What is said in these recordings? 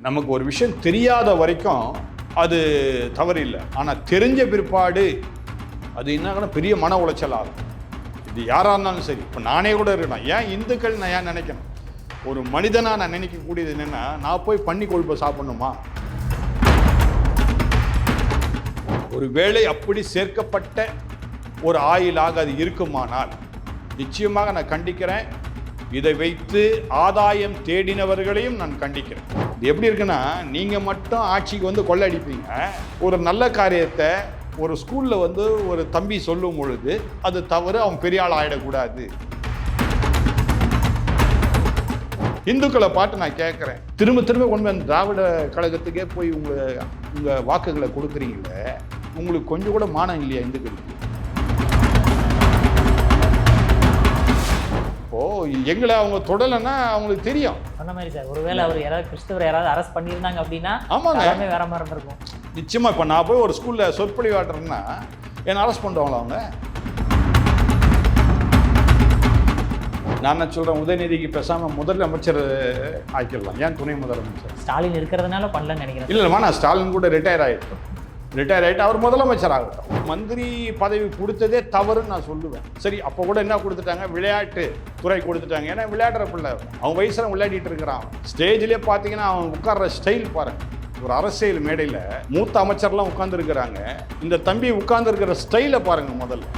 நமக்கு ஒரு விஷயம் தெரியாத வரைக்கும் அது தவறு இல்லை. ஆனால் தெரிஞ்ச பிற்பாடு அது என்ன பெரிய மன உளைச்சல் ஆகும். இது யாராக இருந்தாலும் சரி. இப்போ நானே கூட இருக்கணும். ஏன் இந்துக்கள் நான் ஏன் நினைக்கணும்? ஒரு மனிதனாக நான் நினைக்கக்கூடியது என்னென்னா, நான் போய் பண்ணி கொழுப்பை சாப்பிடணுமா? ஒரு வேளை அப்படி சேர்க்கப்பட்ட ஒரு ஆயிலாக அது இருக்குமானால் நிச்சயமாக நான் கண்டிக்கிறேன். இதை வைத்து ஆதாயம் தேடினவர்களையும் நான் கண்டிக்கிறேன். இது எப்படி இருக்குன்னா, நீங்கள் மட்டும் ஆட்சிக்கு வந்து கொள்ளடிப்பீங்க. ஒரு நல்ல காரியத்தை ஒரு ஸ்கூலில் வந்து ஒரு தம்பி சொல்லும் பொழுது அது தவறு, அவன் பெரிய ஆள் ஆகிடக்கூடாது. இந்துக்களை பார்த்து நான் கேட்குறேன், திரும்ப திரும்ப கொண்டு வந்து திராவிட கழகத்துக்கே போய் உங்கள் வாக்குகளை கொடுக்குறீங்களே, உங்களுக்கு கொஞ்சம் கூட மானம் இல்லையா இந்துக்களுக்கு? எங்களை அவங்க தொடலைன்னா அவங்களுக்கு தெரியும். சொன்ன மாதிரி சார், ஒருவேளை அவர் யாராவது கிறிஸ்தவர் யாராவது அரெஸ்ட் பண்ணியிருந்தாங்க அப்படின்னா ஆமாங்க, வேற மாதிரி இருந்திருக்கும். நிச்சயமா. இப்போ நான் போய் ஒரு ஸ்கூலில் சொற்பொழிவு ஆட்டுறேன்னா என்னை அரெஸ்ட் பண்ணுவாங்களா அவங்க? நான் என்ன சொல்கிறேன், உதயநிதிக்கு பேசாமல் முதலமைச்சர் ஆக்கிடலாம். ஏன் துணை முதலமைச்சர்? ஸ்டாலின் இருக்கிறதுனால பண்ணலன்னு நினைக்கிறேன். இல்லைம்மா, நான் ஸ்டாலின் கூட ரிட்டையர் ஆகிட்டு அவர் முதலமைச்சர் ஆகட்டும். மந்திரி பதவி கொடுத்ததே தவறுன்னு நான் சொல்லுவேன். சரி, அப்போ கூட என்ன கொடுத்துட்டாங்க? விளையாட்டு துறை கொடுத்துட்டாங்க. ஏன்னா விளையாடுற பிள்ளை, அவன் வயசுல விளையாடிட்டு இருக்கிறான். ஸ்டேஜ்லேயே பார்த்தீங்கன்னா அவன் உட்கார்ற ஸ்டைல் பாருங்க. ஒரு அரசியல் மேடையில் மூத்த அமைச்சர்லாம் உட்கார்ந்துருக்கிறாங்க. இந்த தம்பி உட்கார்ந்துருக்கிற ஸ்டைலை பாருங்க. முதல்ல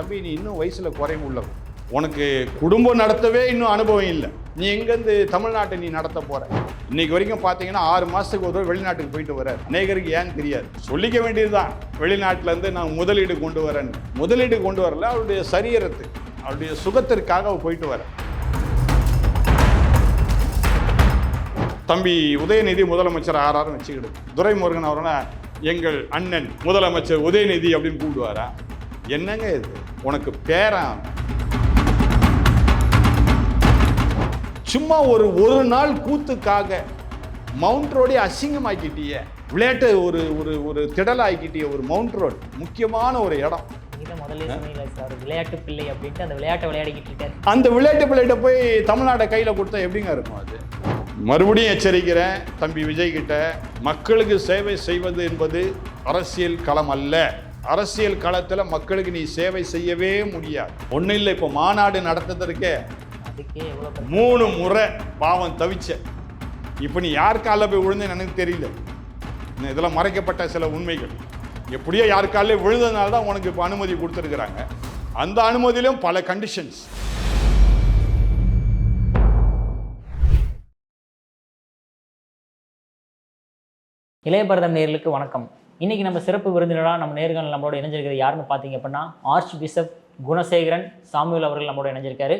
தம்பி, நீ இன்னும் வயசுல குறைவு உள்ளவன், உனக்கு குடும்பம் நடத்தவே இன்னும் அனுபவம் இல்லை. நீ எங்கேருந்து தமிழ்நாட்டை நீ நடத்த போற? இன்னைக்கு வரைக்கும் பார்த்தீங்கன்னா 6 மாதத்துக்கு ஒரு வெளிநாட்டுக்கு போயிட்டு வர. அநேகருக்கு ஏன் தெரியாது. சொல்லிக்க வேண்டியதுதான், வெளிநாட்டிலேருந்து நான் முதலீடு கொண்டு வரேன்னு. முதலீடு கொண்டு வரல, அவருடைய சரீரத்துக்கு, அவருடைய சுகத்திற்காக அவர் போயிட்டு வர. தம்பி உதயநிதி முதலமைச்சர் ஆறாரும் வச்சுக்கிடு. துரைமுருகன் அவர்னா எங்கள் அண்ணன் முதலமைச்சர் உதயநிதி அப்படின்னு கூப்பிடுவாரா? என்னங்க இது? உனக்கு சும்மா ஒரு நாள் கூத்துக்காக மவுண்ட் ரோடே அசிங்கமாக்கிட்டிய. விளையாட்டு ஒரு ஒரு ஒரு திடலாக்கிட்டிய. ஒரு மவுண்ட் ரோடு முக்கியமான ஒரு இடம். விளையாட்டு பிள்ளை அப்படின்ட்டு அந்த விளையாட்டை விளையாடிக்கிட்டு இருக்காரு. அந்த விளையாட்டு பிள்ளைகிட்ட போய் தமிழ்நாட்டை கையில் கொடுத்தா எப்படிங்க இருக்கும் அது? மறுபடியும் எச்சரிக்கிறேன் தம்பி விஜய் கிட்ட, மக்களுக்கு சேவை செய்வது என்பது அரசியல் களம் அல்ல. அரசியல் களத்தில் மக்களுக்கு நீ சேவை செய்யவே முடியாது. ஒன்றும் இல்லை, இப்போ மாநாடு நடத்துறதுக்கே 3 முறை பாவம் தவிச்ச. இப்போ நீ யார் காலில் போய் விழுந்தேன்னு எனக்கு தெரியல. இதெல்லாம் மறைக்கப்பட்ட சில உண்மைகள். எப்படியோ யார் காலில் விழுந்ததுனால தான் உனக்கு இப்போ அனுமதி கொடுத்துருக்குறாங்க. அந்த அனுமதியிலும் பல கண்டிஷன்ஸ். இளைய பாரதம் நேயர்களுக்கு வணக்கம். இன்னைக்கு நம்ம சிறப்பு விருந்தினராக நம்ம நேர்கள் நம்மளோட இணைஞ்சிருக்கிறது யாருன்னு பார்த்தீங்க அப்படின்னா, ஆர்ச் பிஷப் குணசேகரன் சாமுவேல் அவர்கள் நம்மளோட இணைஞ்சிருக்காரு.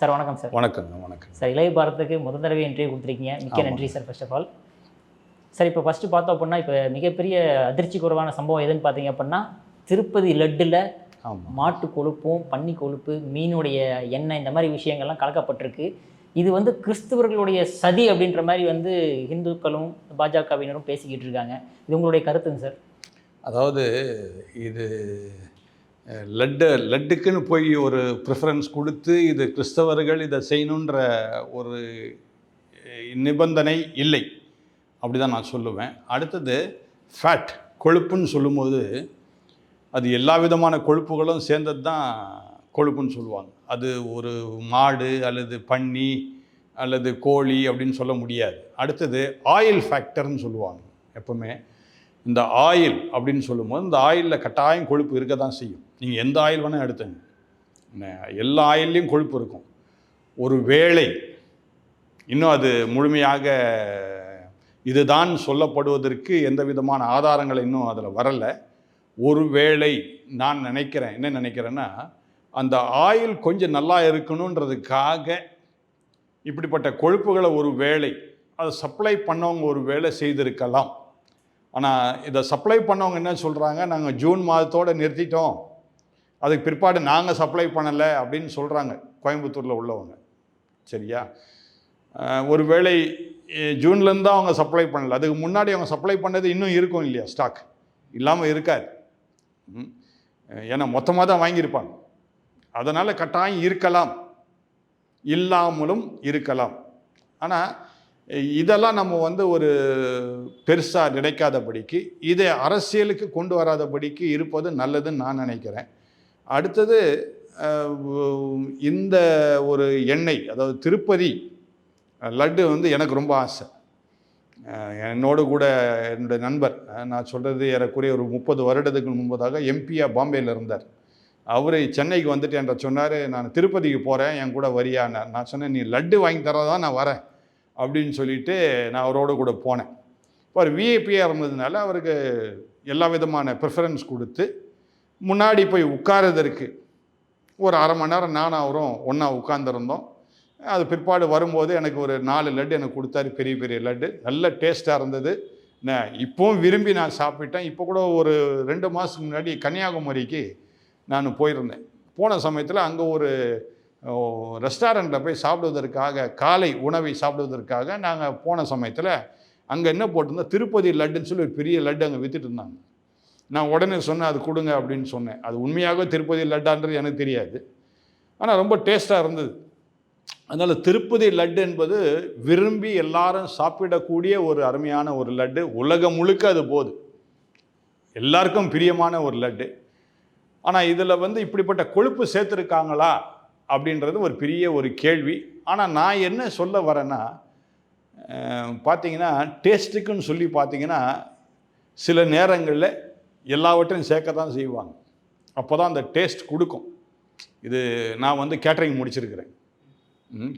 சார் வணக்கம். சார் வணக்கம். சார், இளைய பாரதத்துக்கு முதல் தடவை இன்டர்வியூ கொடுத்துருக்கீங்க, மிக்க நன்றி sir. First of all sir, இப்போ ஃபஸ்ட்டு பார்த்தோம் அப்படின்னா, இப்போ மிகப்பெரிய அதிர்ச்சி குறைவான சம்பவம் எதுன்னு பார்த்தீங்க அப்படின்னா, திருப்பதி லட்டில் மாட்டு கொழுப்பும் பன்னி கொழுப்பு மீனுடைய எண்ணெய் இந்த மாதிரி விஷயங்கள்லாம் கலக்கப்பட்டிருக்கு. இது வந்து கிறிஸ்தவர்களுடைய சதி அப்படின்ற மாதிரி இந்துக்களும் பாஜகவினரும் பேசிக்கிட்டு இருக்காங்க. இது உங்களுடைய கருத்துங்க சார்? அதாவது இது லட்டுக்குன்னு போய் ஒரு ப்ரிஃபரன்ஸ் கொடுத்து இது கிறிஸ்தவர்கள் இதை செய்யணுன்ற ஒரு நிபந்தனை இல்லை, அப்படி தான் நான் சொல்லுவேன். அடுத்தது ஃபேட், கொழுப்புன்னு சொல்லும்போது அது எல்லா விதமான கொழுப்புகளும் சேர்ந்தது தான் கொழுப்புன்னு சொல்லுவாங்க. அது ஒரு மாடு அல்லது பன்னி அல்லது கோழி அப்படின்னு சொல்ல முடியாது. அடுத்தது ஆயில் ஃபேக்டர்னு சொல்லுவாங்க. எப்பவுமே இந்த ஆயில் அப்படின்னு சொல்லும்போது இந்த ஆயிலில் கட்டாயம் கொழுப்பு இருக்க தான் செய்யும். நீங்கள் எந்த ஆயில் வேணால் எடுத்துங்க, எல்லா ஆயில்லையும் கொழுப்பு இருக்கும். ஒரு வேளை இன்னும் அது முழுமையாக இதுதான் சொல்லப்படுவதற்கு எந்த விதமான ஆதாரங்கள் இன்னும் அதில் வரலை. ஒரு வேளை நான் நினைக்கிறேன், என்ன நினைக்கிறேன்னா, அந்த ஆயில் கொஞ்சம் நல்லா இருக்கணுன்றதுக்காக இப்படிப்பட்ட கொழுப்புகளை ஒரு வேளை அதை சப்ளை பண்ணவங்க ஒரு வேளை செய்திருக்கலாம். ஆனால் இதை சப்ளை பண்ணவங்க என்ன சொல்கிறாங்க, நாங்கள் ஜூன் மாதத்தோடு நிறுத்திட்டோம், அதுக்கு பிற்பாடு நாங்கள் சப்ளை பண்ணலை அப்படின்னு சொல்கிறாங்க கோயம்புத்தூரில் உள்ளவங்க. சரியா? ஒரு வேளை ஜூன்லேருந்து தான் அவங்க சப்ளை பண்ணலை, அதுக்கு முன்னாடி அவங்க சப்ளை பண்ணது இன்னும் இருக்கும் இல்லையா, ஸ்டாக் இல்லாமல் இருக்காது. ஏன்னா மொத்தமாக தான் வாங்கியிருப்பாங்க. அதனால் கட்டாயம் இருக்கலாம், இல்லாமலும் இருக்கலாம். ஆனால் இதெல்லாம் நம்ம வந்து ஒரு பெருசாக நினைக்காதபடிக்கு, இதை அரசியலுக்கு கொண்டு வராதபடிக்கு இருப்பது நல்லதுன்னு நான் நினைக்கிறேன். அடுத்தது இந்த ஒரு எண்ணெய், அதாவது திருப்பதி லட்டு வந்து எனக்கு ரொம்ப ஆசை. என்னோடு கூட என்னுடைய நண்பர், நான் சொல்கிறது ஏறக்குறைய ஒரு 30 வருடத்துக்கு முன்பதாக எம்பியாக பாம்பேயில் இருந்தார். அவர் சென்னைக்கு வந்துட்டு என்ற சொன்னார், நான் திருப்பதிக்கு போகிறேன், என் கூட வரியான்னு. நான் சொன்னேன், நீ லட்டு வாங்கி தரதான் நான் வரேன் அப்படின்னு சொல்லிட்டு நான் அவரோட கூட போனேன். இப்போ அவர் விஐபியாக இருந்ததுனால அவருக்கு எல்லா விதமான ப்ரிஃபரன்ஸ் கொடுத்து முன்னாடி போய் உட்காரதற்கு ஒரு அரை மணி நேரம் நானும் அவரும் ஒன்றா உட்கார்ந்துருந்தோம். அது பிற்பாடு வரும்போது எனக்கு ஒரு 4 லட்டு எனக்கு கொடுத்தாரு, பெரிய பெரிய லட்டு. நல்ல டேஸ்ட்டாக இருந்தது. இப்போவும் விரும்பி நான் சாப்பிட்டேன். இப்போ கூட ஒரு 2 மாதத்துக்கு முன்னாடி கன்னியாகுமரிக்கு நான் போயிருந்தேன். போன சமயத்தில் அங்கே ஒரு ரெஸ்டாரண்ட்டில் போய் சாப்பிடுவதற்காக, காலை உணவை சாப்பிடுவதற்காக நாங்கள் போன சமயத்தில் அங்கே என்ன போட்டிருந்தோம், திருப்பதி லட்டுன்னு சொல்லி ஒரு பெரிய லட்டு அங்கே விற்றுட்டு இருந்தாங்க. நான் உடனே சொன்னேன், அது கொடுங்க அப்படின்னு சொன்னேன். அது உண்மையாக திருப்பதி லட்டான்றது எனக்கு தெரியாது, ஆனால் ரொம்ப டேஸ்ட்டாக இருந்தது. அதனால் திருப்பதி லட்டு என்பது விரும்பி எல்லாரும் சாப்பிடக்கூடிய ஒரு அருமையான ஒரு லட்டு. உலகம் முழுக்க அது போகுது, எல்லாருக்கும் பிரியமான ஒரு லட்டு. ஆனால் இதில் வந்து இப்படிப்பட்ட கொழுப்பு சேர்த்துருக்காங்களா அப்படின்றது ஒரு பெரிய ஒரு கேள்வி. ஆனால் நான் என்ன சொல்ல வரேன்னா, பார்த்தீங்கன்னா டேஸ்ட்டுக்குன்னு சொல்லி பார்த்தீங்கன்னா சில நேரங்களில் எல்லாவற்றையும் சேர்க்க தான் செய்வாங்க. அப்போ தான் அந்த டேஸ்ட் கொடுக்கும். இது நான் வந்து கேட்ரிங் முடிச்சிருக்கிறேன்.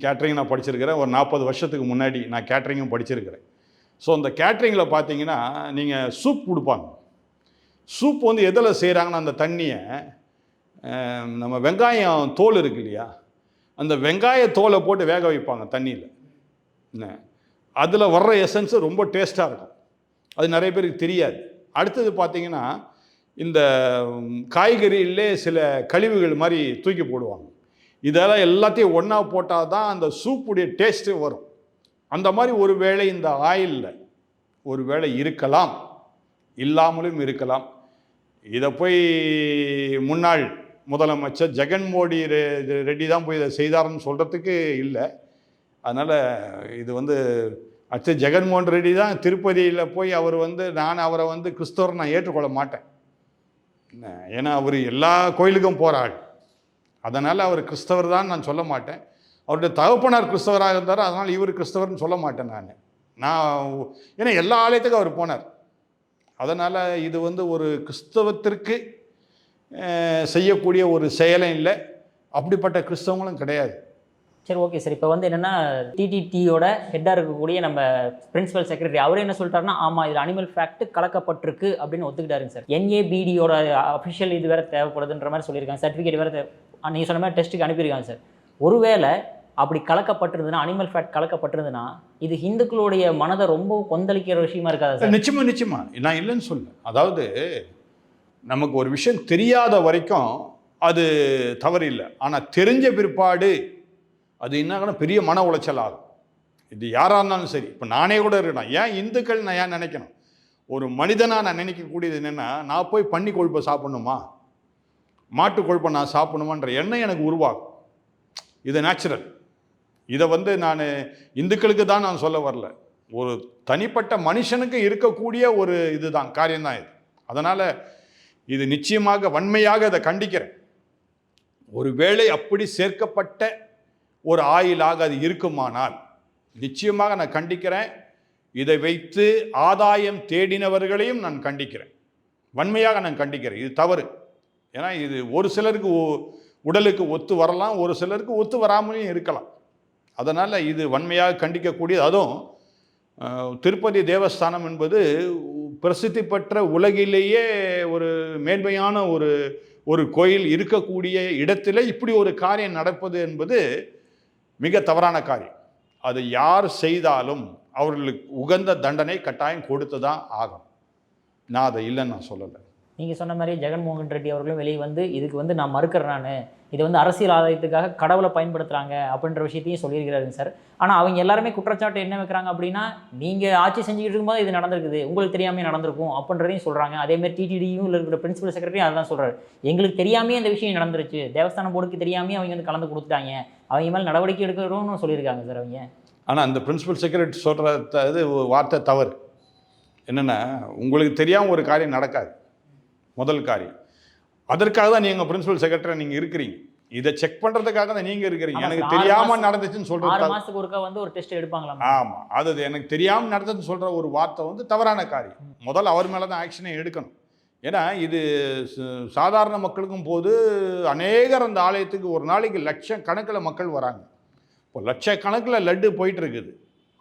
கேட்ரிங் நான் படிச்சிருக்கிறேன். ஒரு 40 வருஷத்துக்கு முன்னாடி நான் கேட்ரிங்கும் படிச்சிருக்கிறேன். ஸோ அந்த கேட்ரிங்கில் பார்த்தீங்கன்னா நீங்கள் சூப் கொடுப்பாங்க. சூப் வந்து எதில் செய்கிறாங்கன்னா, அந்த தண்ணியை நம்ம வெங்காயம் தோல் இருக்கு இல்லையா, அந்த வெங்காய தோலை போட்டு வேக வைப்பாங்க தண்ணியில். அதில் வர்ற எசன்ஸு ரொம்ப டேஸ்ட்டாக இருக்கும். அது நிறைய பேருக்கு தெரியாது. அடுத்தது பார்த்தீங்கன்னா, இந்த காய்கறியிலே சில கழிவுகள் மாதிரி தூக்கி போடுவாங்க. இதெல்லாம் எல்லாத்தையும் ஒன்றா போட்டால் தான் அந்த சூப்புடைய டேஸ்ட்டு வரும். அந்த மாதிரி ஒரு வேளை இந்த ஆயிலில் ஒரு வேளை இருக்கலாம், இல்லாமலும் இருக்கலாம். இதை போய் முன்னாள் முதலமைச்சர் ஜெகன்மோடி ரெட்டி தான் போய் இதை செய்தார்னு சொல்கிறதுக்கு இல்லை. அதனால் இது வந்து அடுத்து ஜெகன்மோகன் ரெட்டி தான் திருப்பதியில் போய் அவர் வந்து, நான் அவரை வந்து கிறிஸ்தவர் நான் ஏற்றுக்கொள்ள மாட்டேன். ஏன்னா அவர் எல்லா கோயிலுக்கும் போகிற ஆள். அதனால் அவர் கிறிஸ்தவர் தான் நான் சொல்ல மாட்டேன். அவருடைய தகப்பனார் கிறிஸ்தவராக இருந்தார், அதனால் இவர் கிறிஸ்தவர்னு சொல்ல மாட்டேன் நான். ஏன்னா எல்லா ஆலயத்துக்கும் அவர் போனார். அதனால் இது வந்து ஒரு கிறிஸ்தவத்திற்கு செய்யக்கூடிய ஒரு செயலும் இல்லை, அப்படிப்பட்ட கிறிஸ்தவங்களும் கிடையாது. சரி, ஓகே சார். இப்போ வந்து என்னென்னா, டிடிடியோட ஹெட்டாக இருக்கக்கூடிய நம்ம பிரின்சிபல் செக்ரட்டரி அவர் என்ன சொல்லிட்டாருன்னா, ஆமாம் இதில் அனிமல் ஃபேக்ட் கலக்கப்பட்டிருக்கு அப்படின்னு ஒத்துக்கிட்டாருங்க சார். NABDயோட அஃபிஷியல் இது வேறு தேவைப்படுதுன்ற மாதிரி சொல்லியிருக்காங்க, சர்டிஃபிகேட் வேறு நீங்கள் சொன்ன மாதிரி டெஸ்ட்டுக்கு அனுப்பியிருக்காங்க சார். ஒருவேளை அப்படி கலக்கப்பட்டிருந்ததுன்னா, அனிமல் ஃபேக்ட் கலக்கப்பட்டிருந்ததுன்னா, இது ஹிந்துக்களுடைய மனதை ரொம்ப கொந்தளிக்கிற விஷயமா இருக்காது சார்? நிச்சயமா நான் இல்லைன்னு சொல்ல. அதாவது நமக்கு ஒரு விஷயம் தெரியாத வரைக்கும் அது தவறு இல்லை. ஆனால் தெரிஞ்ச பிற்பாடு அது என்ன பெரிய மன உளைச்சல் ஆகும். இது யாராக இருந்தாலும் சரி. இப்போ நானே கூட இருக்கணும், ஏன் இந்துக்கள் நான் ஏன் நினைக்கணும்? ஒரு மனிதனாக நான் நினைக்கக்கூடியது என்னென்னா, நான் போய் பன்னி கொழுப்பை சாப்பிடணுமா, மாட்டு கொழுப்பை நான் சாப்பிடணுமான்ற எண்ணம் எனக்கு உருவாகும். இது நேச்சுரல். இதை வந்து நான் இந்துக்களுக்கு தான் நான் சொல்ல வரல, ஒரு தனிப்பட்ட மனுஷனுக்கு இருக்கக்கூடிய ஒரு இதுதான் காரியம்தான் இது. அதனால் இது நிச்சயமாக வன்மையாக அதை கண்டிக்கிறேன். ஒரு வேளை அப்படி சேர்க்கப்பட்ட ஒரு ஆயிலாக அது இருக்குமானால் நிச்சயமாக நான் கண்டிக்கிறேன். இதை வைத்து ஆதாயம் தேடினவர்களையும் நான் கண்டிக்கிறேன், வன்மையாக நான் கண்டிக்கிறேன். இது தவறு. ஏன்னா இது ஒரு சிலருக்கு உடலுக்கு ஒத்து வரலாம், ஒரு சிலருக்கு ஒத்து வராமலையும் இருக்கலாம். அதனால் இது வன்மையாக கண்டிக்கக்கூடியது. அதுவும் திருப்பதி தேவஸ்தானம் என்பது பிரசித்தி பெற்ற உலகிலேயே ஒரு மேன்மையான ஒரு கோயில் இருக்கக்கூடிய இடத்துல இப்படி ஒரு காரியம் நடப்பது என்பது மிக தவறான காரியம். அது யார் செய்தாலும் அவர்களுக்கு உகந்த தண்டனை கட்டாயம் கொடுத்து தான் ஆகும். நான் அதை இல்லைன்னு நான் சொல்லலை. நீங்கள் சொன்ன மாதிரி ஜெகன்மோகன் ரெட்டி அவர்களும் வெளியே வந்து இதுக்கு வந்து நான் மறுக்கிறேன், நான் இதை வந்து அரசியல் ஆதாயத்துக்காக கடவுளை பயன்படுத்துகிறாங்க அப்படின்ற விஷயத்தையும் சொல்லியிருக்கிறாருங்க சார். ஆனால் அவங்க எல்லாருமே குற்றச்சாட்டு என்ன வைக்கிறாங்க அப்படின்னா, நீங்கள் ஆட்சி செஞ்சுக்கிட்டு இருக்கும்போது இது நடந்திருக்குது, உங்களுக்கு தெரியாமே நடந்திருக்கும் அப்படின்றதையும் சொல்கிறாங்க. அதேமாதிரி டிடிடியும் இருக்கிற பிரின்சிபல் செக்ரட்டரி அதான் சொல்கிறார், எங்களுக்கு தெரியாமே அந்த விஷயம் நடந்துருச்சு, தேவஸ்தான போர்டுக்கு தெரியாமே அவங்க வந்து கலந்து கொடுத்துட்டாங்க, அவங்க மேலே நடவடிக்கை எடுக்கிறோம்னு சொல்லியிருக்காங்க சார் அவங்க. ஆனால் அந்த பிரின்சிபல் செக்ரட்டரி சொல்கிற இது வார்த்தை தவறு. என்னென்னா, உங்களுக்கு தெரியாமல் ஒரு காரியம் நடக்காது. முதல் காரியம், அதற்காக தான் நீங்கள் பிரின்சிபல் செக்ரட்டரி நீங்கள் இருக்கிறீங்க. இதை செக் பண்ணுறதுக்காக தான் நீங்கள் இருக்கிறீங்க. எனக்கு தெரியாமல் நடந்துச்சுன்னு சொல்கிறது 6 மாதத்துக்கு ஒருக்கா வந்து ஒரு டெஸ்ட் எடுப்பாங்களா? ஆமாம், அது எனக்கு தெரியாமல் நடந்ததுன்னு சொல்கிற ஒரு வார்த்தை வந்து தவறான காரியம். முதல்ல அவர் மேலே தான் ஆக்ஷனே எடுக்கணும். ஏன்னா இது சாதாரண மக்களுக்கும் போது அநேகர் அந்த ஆலயத்துக்கு ஒரு நாளைக்கு லட்சக்கணக்கில் மக்கள் வராங்க. இப்போ லட்சக்கணக்கில் லட்டு போயிட்டு இருக்குது.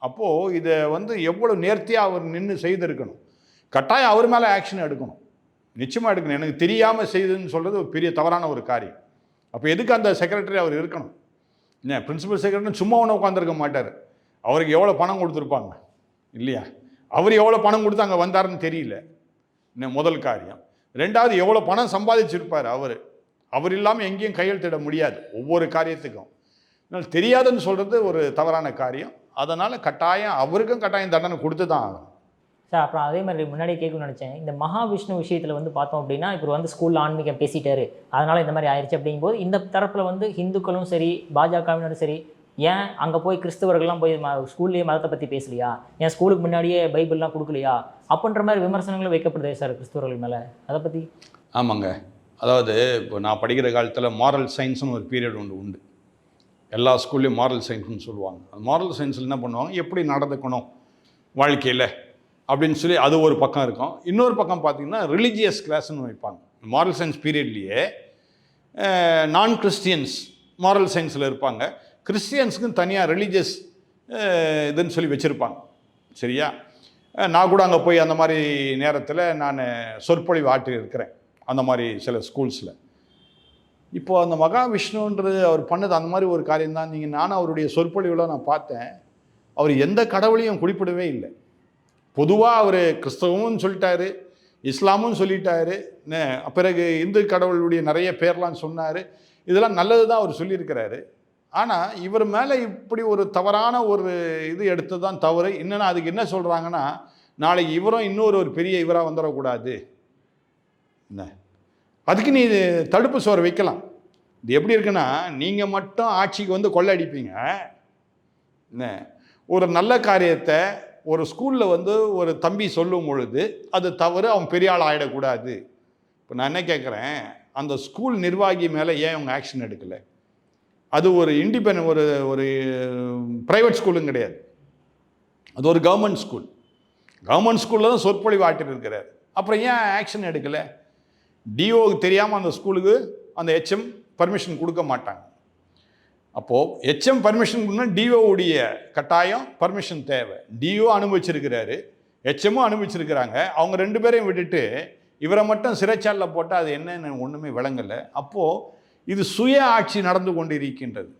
அப்போது இதை வந்து எவ்வளோ நேர்த்தியாக அவர் நின்று செய்திருக்கணும். கட்டாயம் அவர் மேலே ஆக்ஷன் எடுக்கணும், நிச்சயமாக எடுக்கணும். எனக்கு தெரியாமல் செய்யுதுன்னு சொல்கிறது ஒரு பெரிய தவறான ஒரு காரியம். அப்போ எதுக்கு அந்த செக்ரட்டரி அவர் இருக்கணும்? என்ன பிரின்சிபல் செக்ரட்டரி சும்மா ஒன்று உட்காந்துருக்க மாட்டார். அவருக்கு எவ்வளோ பணம் கொடுத்துருப்பாங்க இல்லையா? அவர் எவ்வளோ பணம் கொடுத்து அங்கே வந்தாருன்னு தெரியல. என்ன முதல் காரியம். ரெண்டாவது, எவ்வளோ பணம் சம்பாதிச்சிருப்பார் அவர் இல்லாமல் எங்கேயும் கையெழுத்திட முடியாது ஒவ்வொரு காரியத்துக்கும். அதனால் தெரியாதுன்னு சொல்கிறது ஒரு தவறான காரியம். அதனால் அவருக்கும் கட்டாயம் தண்டனை கொடுத்து தான் ஆகும். சார், அப்புறம் அதே மாதிரி முன்னாடியே கேட்கணும்னு நினச்சேன். இந்த மகாவிஷ்ணு விஷயத்தில் வந்து பார்த்தோம் அப்படின்னா, இப்போ வந்து ஸ்கூலில் ஆன்மீகம் பேசிட்டாரு, அதனால் இந்த மாதிரி ஆயிடுச்சு அப்படிங்கும்போது, இந்த தரப்பில் வந்து ஹிந்துக்களும் சரி பாஜகவினரும் சரி, ஏன் அங்கே போய் கிறிஸ்தவர்கள்லாம் போய் ஸ்கூல்லேயே மதத்தை பற்றி பேசலையா, ஏன் ஸ்கூலுக்கு முன்னாடியே பைபிள்லாம் கொடுக்கலையா அப்படின்ற மாதிரி விமர்சனங்களும் வைக்கப்படுது சார் கிறிஸ்தவர்கள் மேலே. அதை பற்றி? ஆமாங்க, அதாவது இப்போ நான் படிக்கிற காலத்தில் மாரல் சயின்ஸ்னு ஒரு பீரியட் உண்டு. எல்லா ஸ்கூல்லையும் மாரல் சயின்ஸ்னு சொல்லுவாங்க. அந்த மாரல் சயின்ஸில் என்ன பண்ணுவாங்க, எப்படி நடந்துக்கணும் வாழ்க்கையில் அப்படின்னு சொல்லி அது ஒரு பக்கம் இருக்கும். இன்னொரு பக்கம் பார்த்திங்கன்னா ரிலீஜியஸ் கிளாஸ்ன்னு வைப்பாங்க. மாரல் சயின்ஸ் பீரியட்லேயே நான் கிறிஸ்டியன்ஸ் மாரல் சயின்ஸில் இருப்பாங்க, கிறிஸ்டியன்ஸுக்குன்னு தனியாக ரிலீஜியஸ் இதுன்னு சொல்லி வச்சுருப்பாங்க. சரியா? நான் கூட அங்கே போய் அந்த மாதிரி நேரத்தில் நான் சொற்பொழிவு ஆற்றி இருக்கிறேன் அந்த மாதிரி சில ஸ்கூல்ஸில். இப்போது அந்த மகாவிஷ்ணுன்றது அவர் பண்ணது அந்த மாதிரி ஒரு காரியம்தான். நானும் அவருடைய சொற்பொழிவில் நான் பார்த்தேன். அவர் எந்த கடவுளையும் குறிப்பிடவே இல்லை. பொதுவாக அவர் கிறிஸ்தவமும் சொல்லிட்டாரு, இஸ்லாமும் சொல்லிட்டாரு, பிறகு இந்து கடவுளுடைய நிறைய பேர்லாம் சொன்னார். இதெல்லாம் நல்லது தான் அவர் சொல்லியிருக்கிறாரு. ஆனால் இவர் மேலே இப்படி ஒரு தவறான ஒரு இது எடுத்து தான் தவறு. என்னென்னா அதுக்கு என்ன சொல்கிறாங்கன்னா, நாளைக்கு இவரும் இன்னொரு பெரிய இவராக வந்துடக்கூடாது, என்ன அதுக்கு நீ தடுப்பு சோறு வைக்கலாம். இது எப்படி இருக்குன்னா, நீங்கள் மட்டும் ஆட்சிக்கு வந்து கொள்ளடிப்பீங்க. என்ன ஒரு நல்ல காரியத்தை ஒரு ஸ்கூலில் வந்து ஒரு தம்பி சொல்லும் பொழுது அது தவறு, அவன் பெரிய ஆள் ஆகிடக்கூடாது. இப்போ நான் என்ன கேட்குறேன், அந்த ஸ்கூல் நிர்வாகி மேலே ஏன் அவங்க ஆக்ஷன் எடுக்கலை? அது ஒரு இண்டிபெண்ட் ஒரு ப்ரைவேட் ஸ்கூலும் கிடையாது, அது ஒரு கவர்மெண்ட் ஸ்கூல். கவர்மெண்ட் ஸ்கூலில் தான் சொற்பொழிவு ஆட்டிட்டு இருக்கிறார். அப்புறம் ஏன் ஆக்ஷன் எடுக்கலை? டிஓவுக்கு தெரியாமல் அந்த ஸ்கூலுக்கு அந்த ஹெச்எம் பர்மிஷன் கொடுக்க மாட்டாங்க. அப்போது ஹெச்எம் பர்மிஷன் கொடுத்தா டிஓவுடைய கட்டாயம் பர்மிஷன் தேவை. டிஓ அனுபவிச்சிருக்கிறாரு, ஹெச்எம்மும் அனுபவிச்சிருக்கிறாங்க. அவங்க 2 பேரையும் விட்டுட்டு இவரை மட்டும் சிறைச்சாலில் போட்டால் அது என்னன்னு ஒன்றுமே விளங்கலை. அப்போது இது சுய ஆட்சி நடந்து கொண்டு இருக்கின்றது.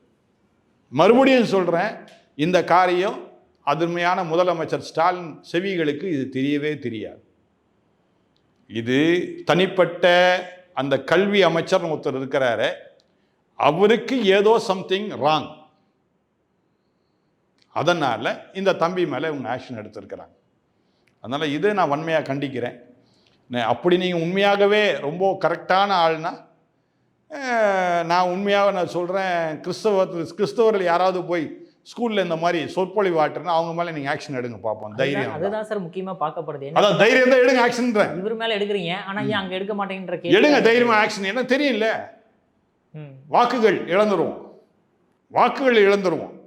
மறுபடியும் சொல்கிறேன், இந்த காரியம் அருமையான முதலமைச்சர் ஸ்டாலின் செவிகளுக்கு இது தெரியவே தெரியாது. இது தனிப்பட்ட அந்த கல்வி அமைச்சர் ஒருத்தர் இருக்கிறாரு, அவருக்கு ஏதோ சம்திங் ராங். அதனால் இந்த தம்பி மேலே இவங்க ஆக்ஷன் எடுத்திருக்கிறாங்க. அதனால் இது நான் வன்மையாக கண்டிக்கிறேன். அப்படி நீங்கள் உண்மையாகவே ரொம்ப கரெக்டான ஆள்னா, நான் உண்மையாக நான் சொல்கிறேன், கிறிஸ்தவர்கள் யாராவது போய் ஸ்கூலில் இந்த மாதிரி சொற்பொழிவு ஆட்டுறேன்னா அவங்க மேலே நீங்கள் ஆக்ஷன் எடுங்க பார்ப்போம். தைரியம் அதுதான் சார் முக்கியமாக பார்க்கப்படுது. அதான் தைரியம் தான் எடுங்க, ஆக்ஷன்றேன். இவர் மேலே எடுக்கிறீங்க, ஆனால் ஏன் அங்கே எடுக்க மாட்டேங்கிற எடுங்க தைரியமாக ஆக்ஷன். என்ன தெரியல, வாக்குகள் இழந்துருவோம்.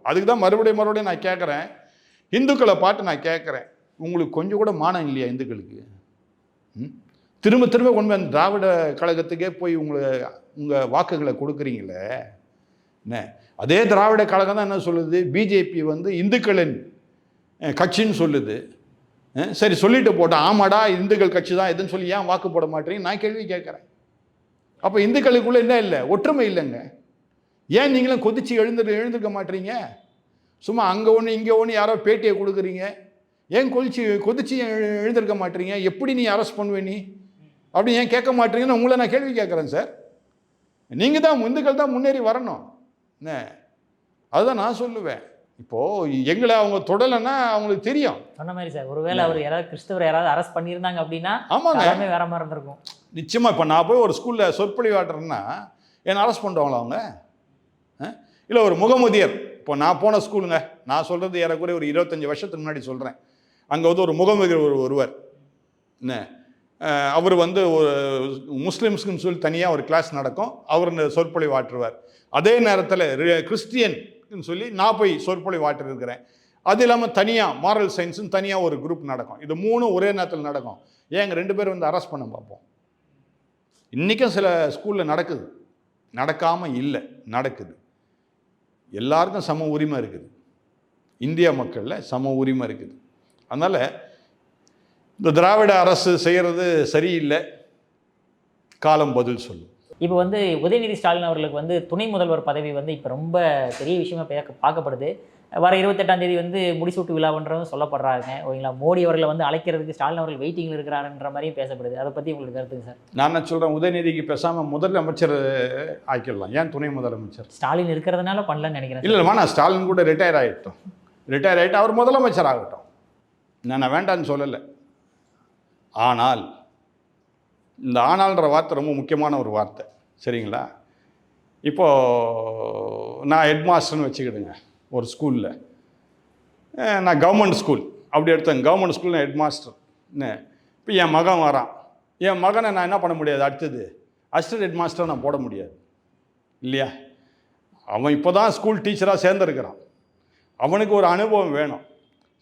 அதுக்கு தான் மறுபடியும் நான் கேட்குறேன், இந்துக்களை பாட்டு நான் கேட்குறேன், உங்களுக்கு கொஞ்சம் கூட மானம் இல்லையா இந்துக்களுக்கு? திரும்ப கொண்டு அந்த திராவிட கழகத்துக்கே போய் உங்கள் வாக்குகளை கொடுக்குறீங்களே. என்ன அதே திராவிட கழகம் தான் என்ன சொல்லுது, பிஜேபி வந்து இந்துக்களின் கட்சின்னு சொல்லுது. சரி சொல்லிட்டு போட்டோம், ஆமாடா இந்துக்கள் கட்சி தான் எதுன்னு சொல்லி ஏன் வாக்கு போட மாட்டேறீங்க நான் கேள்வி கேட்குறேன். அப்போ இந்துக்களுக்குள்ளே என்ன இல்லை, ஒற்றுமை இல்லைங்க. ஏன் நீங்களும் கொதிச்சு எழுந்திருக்க மாட்டீங்க? சும்மா அங்கே ஒன்று இங்கே ஒன்று யாரோ பேட்டியை கொடுக்குறீங்க, ஏன் கொதிச்சு எழுந்திருக்க மாட்டீங்க? எப்படி நீ அரெஸ்ட் பண்ணுவே நீ அப்படி ஏன் கேட்க மாட்டீங்கன்னு உங்களை நான் கேள்வி கேட்குறேன் சார். நீங்கள் தான் இந்துக்கள் தான் முன்னேறி வரணும். என்ன அதுதான் நான் சொல்லுவேன். இப்போது எங்களை அவங்க தொடலைன்னா அவங்களுக்கு தெரியும். சொன்ன மாதிரி சார், ஒருவேளை அவர் யாராவது கிறிஸ்தவர் யாராவது அரெஸ்ட் பண்ணியிருந்தாங்க அப்படின்னா ஆமாங்க வேற மாதிரி இருந்திருக்கும். நிச்சயமாக. இப்போ நான் போய் ஒரு ஸ்கூலில் சொற்பொழிவாட்டுறேன்னா என்னை அரெஸ்ட் பண்ணுவாங்களா அவங்க? இல்லை ஒரு முகமதியர் இப்போ நான் போன ஸ்கூலுங்க, நான் சொல்கிறது ஏறக்குறைய ஒரு 25 வருஷத்துக்கு முன்னாடி சொல்கிறேன். அங்கே வந்து ஒரு முகமது ஒருவர் என்ன, அவர் வந்து ஒரு முஸ்லீம்ஸ்க்குன்னு சொல்லி தனியாக ஒரு கிளாஸ் நடக்கும், அவர் சொற்பொழிவு ஆற்றுவார். அதே நேரத்தில் கிறிஸ்டியன் சொல்லி நான் போய் சொற்பொழிவு ஆற்றிருக்கிறேன். அது இல்லாமல் தனியாக மாரல் சயின்ஸுன்னு தனியாக ஒரு குரூப் நடக்கும். இது 3 ஒரே நேரத்தில் நடக்கும். ஏங்க 2 பேர் வந்து அரெஸ்ட் பண்ண பார்ப்போம். இன்றைக்கும் சில ஸ்கூலில் நடக்குது, நடக்காமல் இல்லை, நடக்குது. எல்லாருக்கும் சம உரிமை இருக்குது, இந்திய மக்களில் சம உரிமை இருக்குது. அதனால் இந்த திராவிட அரசு செய்கிறது சரியில்லை, காலம் பதில் சொல்லும். இப்போ வந்து உதயநிதி ஸ்டாலின் அவர்களுக்கு வந்து துணை முதல்வர் பதவி வந்து இப்போ ரொம்ப பெரிய விஷயமா பார்க்கப்படுது. வர 28ஆம் தேதி வந்து முடிசூட்டு விழான்றதும் சொல்லப்படுறாங்க. ஓகேங்களா, மோடி அவர்களை வந்து அழைக்கிறதுக்கு ஸ்டாலின் அவர்கள் வெயிட்டிங்கில் இருக்கிறாருன்ற மாதிரியும் பேசப்படுது. அதை பற்றி உங்களுக்கு கருத்துங்க சார்? நான் என்ன சொல்கிறேன், உதயநிதிக்கு பேசாமல் முதலமைச்சர் ஆக்கிடலாம். ஏன் துணை முதலமைச்சர்? ஸ்டாலின் இருக்கிறதுனால பண்ணலன்னு நினைக்கிறேன். இல்லைம்மா, நான் ஸ்டாலின் கூட ரிட்டையர் ஆகிட்டோம், ரிட்டையர் ஆகிட்டு அவர் முதலமைச்சர் ஆகட்டும், நான் வேண்டான்னு சொல்லலை. ஆனால் இந்த ஆனால்ன்ற வார்த்தை ரொம்ப முக்கியமான ஒரு வார்த்தை, சரிங்களா? இப்போது நான் ஹெட்மாஸ்டர்னு வச்சுக்கிடுங்க ஒரு ஸ்கூலில், நான் கவர்மெண்ட் ஸ்கூல் அப்படி எடுத்தேன், கவர்மெண்ட் ஸ்கூல் நான் ஹெட்மாஸ்டர். என்ன, இப்போ என் மகன் வரான், என் மகனை நான் என்ன பண்ண முடியாது, அடுத்தது அசிஸ்டன்ட் ஹெட்மாஸ்டரை நான் போட முடியாது இல்லையா? அவன் இப்போ தான் ஸ்கூல் டீச்சராக சேர்ந்துருக்கிறான், அவனுக்கு ஒரு அனுபவம் வேணும்.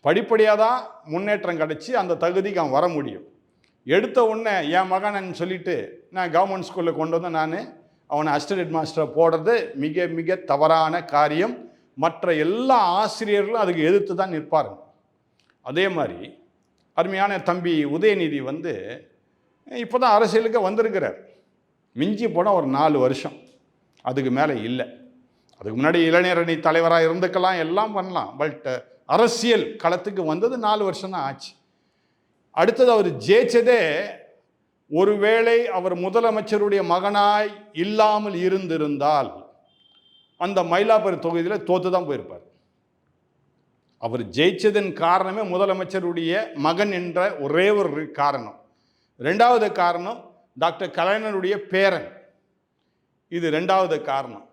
படிப்படியாக தான் முன்னேற்றம் கிடச்சி அந்த தகுதிக்கு அவன் வர முடியும். எடுத்த உடனே என் மகனன்னு சொல்லிவிட்டு நான் கவர்மெண்ட் ஸ்கூலில் கொண்டு வந்து நான் அவனை அசிஸ்டன்ட் ஹெட்மாஸ்டரை போடுறது மிக மிக தவறான காரியம். மற்ற எல்லா ஆசிரியர்களும் அதுக்கு எதிர்த்து தான் நிற்பாருங்க. அதே மாதிரி அருமையான தம்பி உதயநிதி வந்து இப்போ தான் அரசியலுக்கு வந்திருக்கிறார். மிஞ்சி போனால் ஒரு 4 வருஷம், அதுக்கு மேலே இல்லை. அதுக்கு முன்னாடி இளைஞரணி தலைவராக இருந்துக்கலாம், எல்லாம் பண்ணலாம். பட் அரசியல் களத்துக்கு வந்தது 4 வருஷம் தான் ஆச்சு. அடுத்தது அவர் ஜெயிச்சதே, ஒருவேளை அவர் முதலமைச்சருடைய மகனாய் இல்லாமல் இருந்திருந்தால் அந்த மயிலாப்பூர் தொகுதியில் தோற்று தான் போயிருப்பார். அவர் ஜெயிச்சதன் காரணமே முதலமைச்சருடைய மகன் என்ற ஒரே ஒரு காரணம். 2வது காரணம் டாக்டர் கலைஞருடைய பேரன், இது 2வது காரணம்.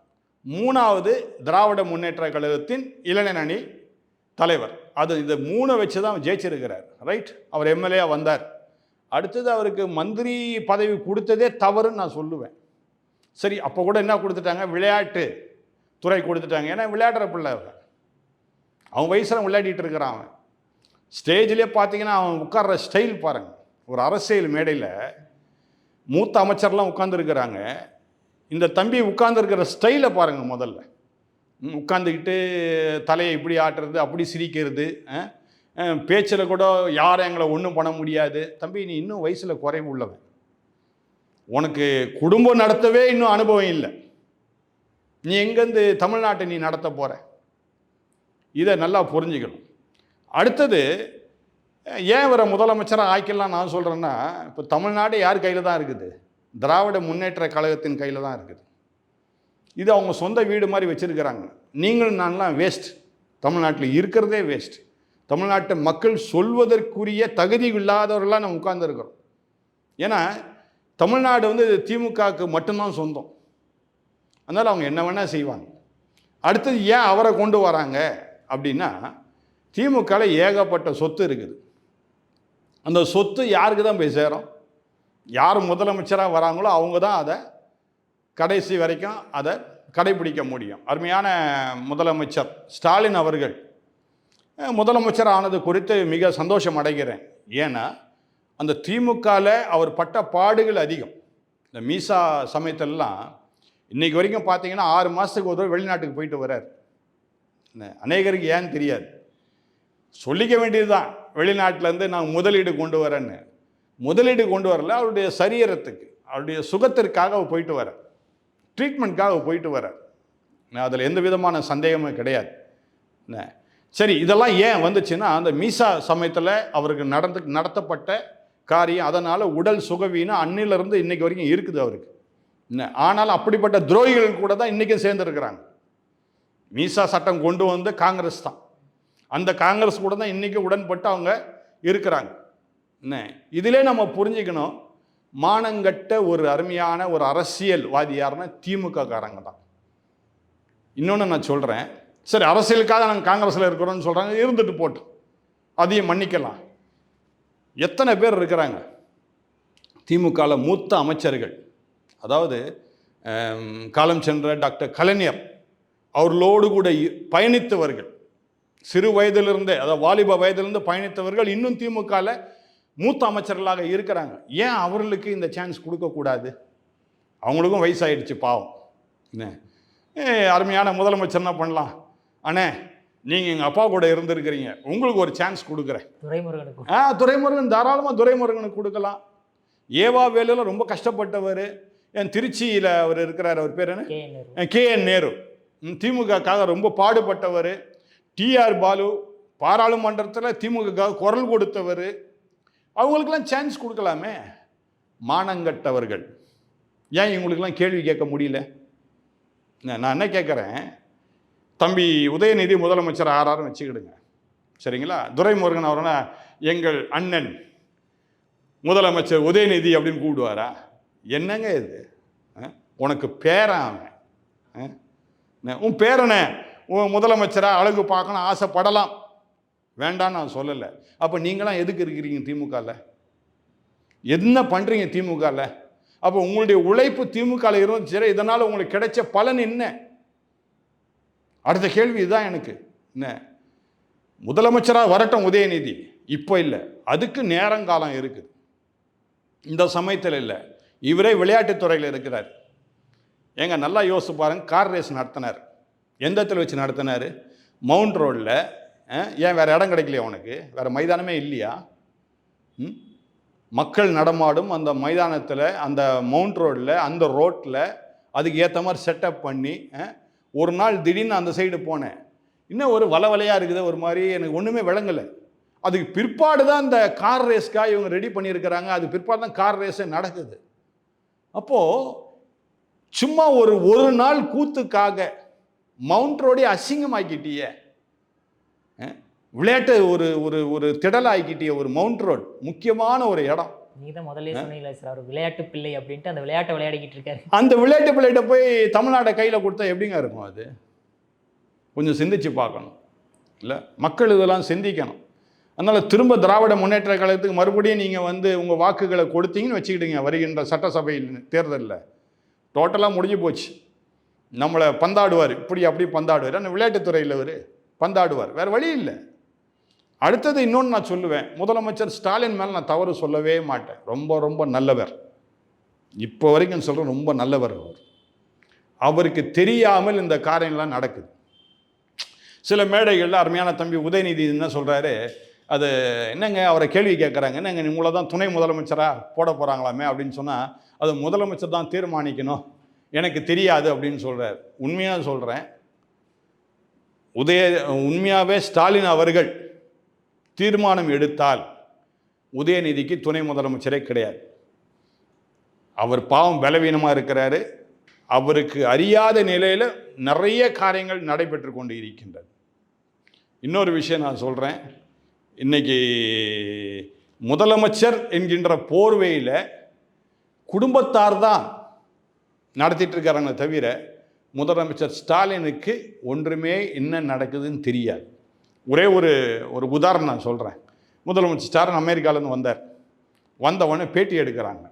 3வது திராவிட முன்னேற்ற கழகத்தின் இளைஞரணி தலைவர். அது இந்த 3 வச்சு தான் ஜெயிச்சிருக்கிறார். ரைட், அவர் எம்எல்ஏ வந்தார். அடுத்தது அவருக்கு மந்திரி பதவி கொடுத்ததே தவறுன்னு நான் சொல்லுவேன். சரி, அப்போ கூட என்ன கொடுத்துட்டாங்க, விளையாட்டு துறை கொடுத்துட்டாங்க. ஏன்னா விளையாடுற பிள்ளை அவன் வயசில் விளையாடிட்டு இருக்கிறான். அவன் ஸ்டேஜ்லேயே பார்த்தீங்கன்னா அவன் உட்கார்ற ஸ்டைல் பாருங்கள். ஒரு அரசியல் மேடையில் மூத்த அமைச்சர்லாம் உட்காந்துருக்கிறாங்க, இந்த தம்பி உட்கார்ந்துருக்கிற ஸ்டைலை பாருங்கள். முதல்ல உட்காந்துக்கிட்டு தலையை இப்படி ஆட்டுறது, அப்படி சிரிக்கிறது, பேச்சில் கூட யாரும் எங்களை ஒன்றும் பண்ண முடியாது. தம்பி, நீ இன்னும் வயசில் குறைவு உள்ளவன், உனக்கு குடும்பம் நடத்தவே இன்னும் அனுபவம் இல்லை, நீ எங்கேருந்து தமிழ்நாட்டை நீ நடத்த போகிற? இதை நல்லா புரிஞ்சுக்கணும். அடுத்தது, ஏன் இவரை முதலமைச்சராக ஆக்கிடலாம் நான் சொல்கிறேன்னா, இப்போ தமிழ்நாடு யார் கையில் தான் இருக்குது? திராவிட முன்னேற்ற கழகத்தின் கையில் தான் இருக்குது. இது அவங்க சொந்த வீடு மாதிரி வச்சுருக்கிறாங்க. நீங்களும் நான்லாம் வேஸ்ட், தமிழ்நாட்டில் இருக்கிறதே வேஸ்ட். தமிழ்நாட்டு மக்கள் சொல்வதற்குரிய தகுதி இல்லாதவர்களாக நம்ம உட்கார்ந்துருக்கிறோம். ஏன்னா தமிழ்நாடு வந்து திமுகவுக்கு மட்டும்தான் சொந்தம், அதனால் அவங்க என்ன வேணால் செய்வாங்க. அடுத்தது ஏன் அவரை கொண்டு வராங்க அப்படின்னா, திமுகவில் ஏகப்பட்ட சொத்து இருக்குது. அந்த சொத்து யாருக்கு தான் போய் சேரும்? யார் முதலமைச்சராக வராங்களோ அவங்க தான் அதை கடைசி வரைக்கும் அதை கடைபிடிக்க முடியும். அருமையான முதலமைச்சர் ஸ்டாலின் அவர்கள் முதலமைச்சர் ஆனது குறித்து மிக சந்தோஷம் அடைகிறேன். ஏன்னா அந்த திமுகவில் அவர் பட்ட பாடுகள் அதிகம். இந்த மீசா சமயத்திலலாம் இன்றைக்கு வரைக்கும் பார்த்தீங்கன்னா 6 மாதத்துக்கு ஒரு வெளிநாட்டுக்கு போயிட்டு வர்றார். அநேகருக்கு ஏன்னு தெரியாது, சொல்லிக்க வேண்டியது தான், வெளிநாட்டிலேருந்து நான் முதலீடு கொண்டு வரேன்னு. முதலீடு கொண்டு வரல, அவருடைய சரீரத்துக்கு, அவருடைய சுகத்திற்காக அவர் போயிட்டு வர, ட்ரீட்மெண்ட்காக போயிட்டு வர, அதில் எந்த விதமான சந்தேகமும் கிடையாது. சரி, இதெல்லாம் ஏன் வந்துச்சுன்னா, அந்த மீசா சமயத்தில் அவருக்கு நடத்தப்பட்ட காரியம், அதனால் உடல் சுகவீனம் அன்னிலிருந்து இன்றைக்கு வரைக்கும் இருக்குது அவருக்கு. ஆனால் அப்படிப்பட்ட துரோகிகள் கூட தான் இன்றைக்கும் சேர்ந்துருக்கிறாங்க. மீசா சட்டம் கொண்டு வந்து காங்கிரஸ் தான், அந்த காங்கிரஸ் கூட தான் இன்றைக்கி உடன்பட்டு அவங்க இருக்கிறாங்க. இதிலே நம்ம புரிஞ்சுக்கணும், மானங்கட்ட ஒரு அருமையான ஒரு அரசியல்வாதி யாருன்னா திமுக காரங்க தான். இன்னொன்று நான் சொல்கிறேன், சரி, அரசியலுக்காக நாங்கள் காங்கிரஸில் இருக்கிறோம்னு சொல்கிறாங்க, இருந்துட்டு போட்டோம், அதையும் மன்னிக்கலாம். எத்தனை பேர் இருக்கிறாங்க திமுகவில் மூத்த அமைச்சர்கள், அதாவது காலம் சென்ற டாக்டர் கலைஞர் அவர்களோடு கூட பயணித்தவர்கள், சிறு வயதிலிருந்தே, அதாவது வாலிப வயதிலிருந்து பயணித்தவர்கள் இன்னும் திமுகவில் மூத்த அமைச்சர்களாக இருக்கிறாங்க. ஏன் அவர்களுக்கு இந்த சான்ஸ் கொடுக்கக்கூடாது? அவங்களுக்கும் வயசாயிடுச்சு பாவம். என்ன அருமையான முதலமைச்சர் என்ன பண்ணலாம், அண்ணே நீங்கள் எங்கள் அப்பா கூட இருந்திருக்கிறீங்க, உங்களுக்கு ஒரு சான்ஸ் கொடுக்குறேன். துரைமுருகன் தாராளமாக துரைமுருகனுக்கு கொடுக்கலாம். ஏவா வேலையில் ரொம்ப கஷ்டப்பட்டவர், என் திருச்சியில் அவர் இருக்கிறார், அவர் பேர் என்ன, KN நேரு, திமுகக்காக ரொம்ப பாடுபட்டவர். TR பாலு பாராளுமன்றத்தில் திமுக குரல் கொடுத்தவர், அவங்களுக்கெல்லாம் சான்ஸ் கொடுக்கலாமே. மானங்கட்டவர்கள் ஏன் இவங்களுக்கெல்லாம் கேள்வி கேட்க முடியல? நான் என்ன கேட்குறேன், தம்பி உதயநிதி முதலமைச்சர் ஆறாரும் வச்சுக்கிடுங்க, சரிங்களா? துரைமுருகன் அவர்னா எங்கள் அண்ணன் முதலமைச்சர் உதயநிதி அப்படின்னு கூப்பிடுவாரா? என்னங்க இது? உனக்கு பேரன் அவன், உன் பேரனை உன் முதலமைச்சராக அழகு பார்க்கணும் ஆசைப்படலாம், வேண்டான்னு நான் சொல்லலை. அப்போ நீங்களாம் எதுக்கு இருக்கிறீங்க திமுகவில்? என்ன பண்ணுறீங்க திமுகவில்? அப்போ உங்களுடைய உழைப்பு திமுகவில் இருந்துச்சு, இதனால் உங்களுக்கு கிடைச்ச பலன் என்ன? அடுத்த கேள்வி இதுதான் எனக்கு. என்ன, முதலமைச்சராக வரட்டும் உதயநிதி, இப்போ இல்லை, அதுக்கு நேரங்காலம் இருக்குது, இந்த சமயத்தில் இல்லை. இவரே விளையாட்டுத்துறையில் இருக்கிறார். ஏங்க நல்லா யோசிச்சு பாருங்க, கார் ரேஸ் நடத்தினார். எந்த இடத்துல வச்சு நடத்தினார்? மவுண்ட் ரோடில். ஏன் வேறு இடம் கிடைக்கலையா உனக்கு? வேறு மைதானமே இல்லையா? மக்கள் நடமாடும் அந்த மைதானத்தில், அந்த மவுண்ட் ரோடில், அந்த ரோட்டில் அதுக்கு ஏற்ற மாதிரி செட்டப் பண்ணி, ஒரு நாள் திடீர்னு அந்த சைடு போனேன், இன்னும் ஒரு வலையாக இருக்குது, ஒரு மாதிரி எனக்கு ஒன்றுமே விளங்கலை. அதுக்கு பிற்பாடு தான் இந்த கார் ரேஸ்க்காக இவங்க ரெடி பண்ணியிருக்கிறாங்க, அது பிற்பாடு தான் கார் ரேஸே நடக்குது. அப்போது சும்மா ஒரு நாள் கூத்துக்காக மவுண்ட் ரோடே அசிங்கமாக்கிட்டிய, விளையாட்டு ஒரு ஒரு ஒரு திடலாக்கிட்டிய ஒரு மவுண்ட் ரோட், முக்கியமான ஒரு இடம். நீங்க தான் முதல்ல சொன்னீங்களா சார், அவர் விளையாட்டு பிள்ளை அப்படின்ட்டு அந்த விளையாட்டை விளையாடிக்கிட்டு இருக்காரு. அந்த விளையாட்டு பிள்ளைகிட்ட போய் தமிழ்நாட்டை கையில் கொடுத்தா எப்படிங்க இருக்கும்? அது கொஞ்சம் சிந்திச்சு பார்க்கணும் இல்லை? மக்கள் இதெல்லாம் சிந்திக்கணும். அதனால் திரும்ப திராவிட முன்னேற்ற கழகத்துக்கு மறுபடியும் நீங்கள் உங்கள் வாக்குகளை கொடுத்தீங்கன்னு வச்சுக்கிட்டீங்க, வருகின்ற சட்டசபையில் தேர்தலில் டோட்டலாக முடிஞ்சு போச்சு. நம்மளை பந்தாடுவார், இப்படி அப்படி பந்தாடுவார். ஆனால் விளையாட்டுத்துறையில் அவர் பந்தாடுவார், வேறு வழி இல்லை. அடுத்தது இன்னொன்று நான் சொல்லுவேன், முதலமைச்சர் ஸ்டாலின் மேலே நான் தவறு சொல்லவே மாட்டேன். ரொம்ப ரொம்ப நல்லவர், இப்போ வரைக்கும் சொல்கிறேன், ரொம்ப நல்லவர் அவர். அவருக்கு தெரியாமல் இந்த காரியங்கள்லாம் நடக்குது. சில மேடைகளில் அருமையான தம்பி உதயநிதி என்ன சொல்கிறாரு, அது என்னங்க அவரை கேள்வி கேட்குறாங்க, என்னங்க உங்களை தான் துணை முதலமைச்சராக போட போகிறாங்களாமே அப்படின்னு சொன்னால், அது முதலமைச்சர் தான் தீர்மானிக்கணும், எனக்கு தெரியாது அப்படின்னு சொல்கிறார். உண்மையாக சொல்கிறேன், உண்மையாகவே ஸ்டாலின் அவர்கள் தீர்மானம் எடுத்தால் உதயநிதிக்கு துணை முதலமைச்சரே கிடையாது. அவர் பாவம் பலவீனமாக இருக்கிறாரு, அவருக்கு அறியாத நிலையில் நிறைய காரியங்கள் நடைபெற்று கொண்டு இருக்கின்றது. இன்னொரு விஷயம் நான் சொல்கிறேன், இன்றைக்கி முதலமைச்சர் என்கின்ற போர்வையில் குடும்பத்தார் தான் நடத்திட்டு இருக்காங்க தவிர முதலமைச்சர் ஸ்டாலினுக்கு ஒன்றுமே என்ன நடக்குதுன்னு தெரியாது. ஒரே ஒரு உதாரணம் நான் சொல்கிறேன். முதலமைச்சர் ஸ்டாலின் அமெரிக்காவிலேருந்து வந்தவொடனே பேட்டி எடுக்கிறாங்க.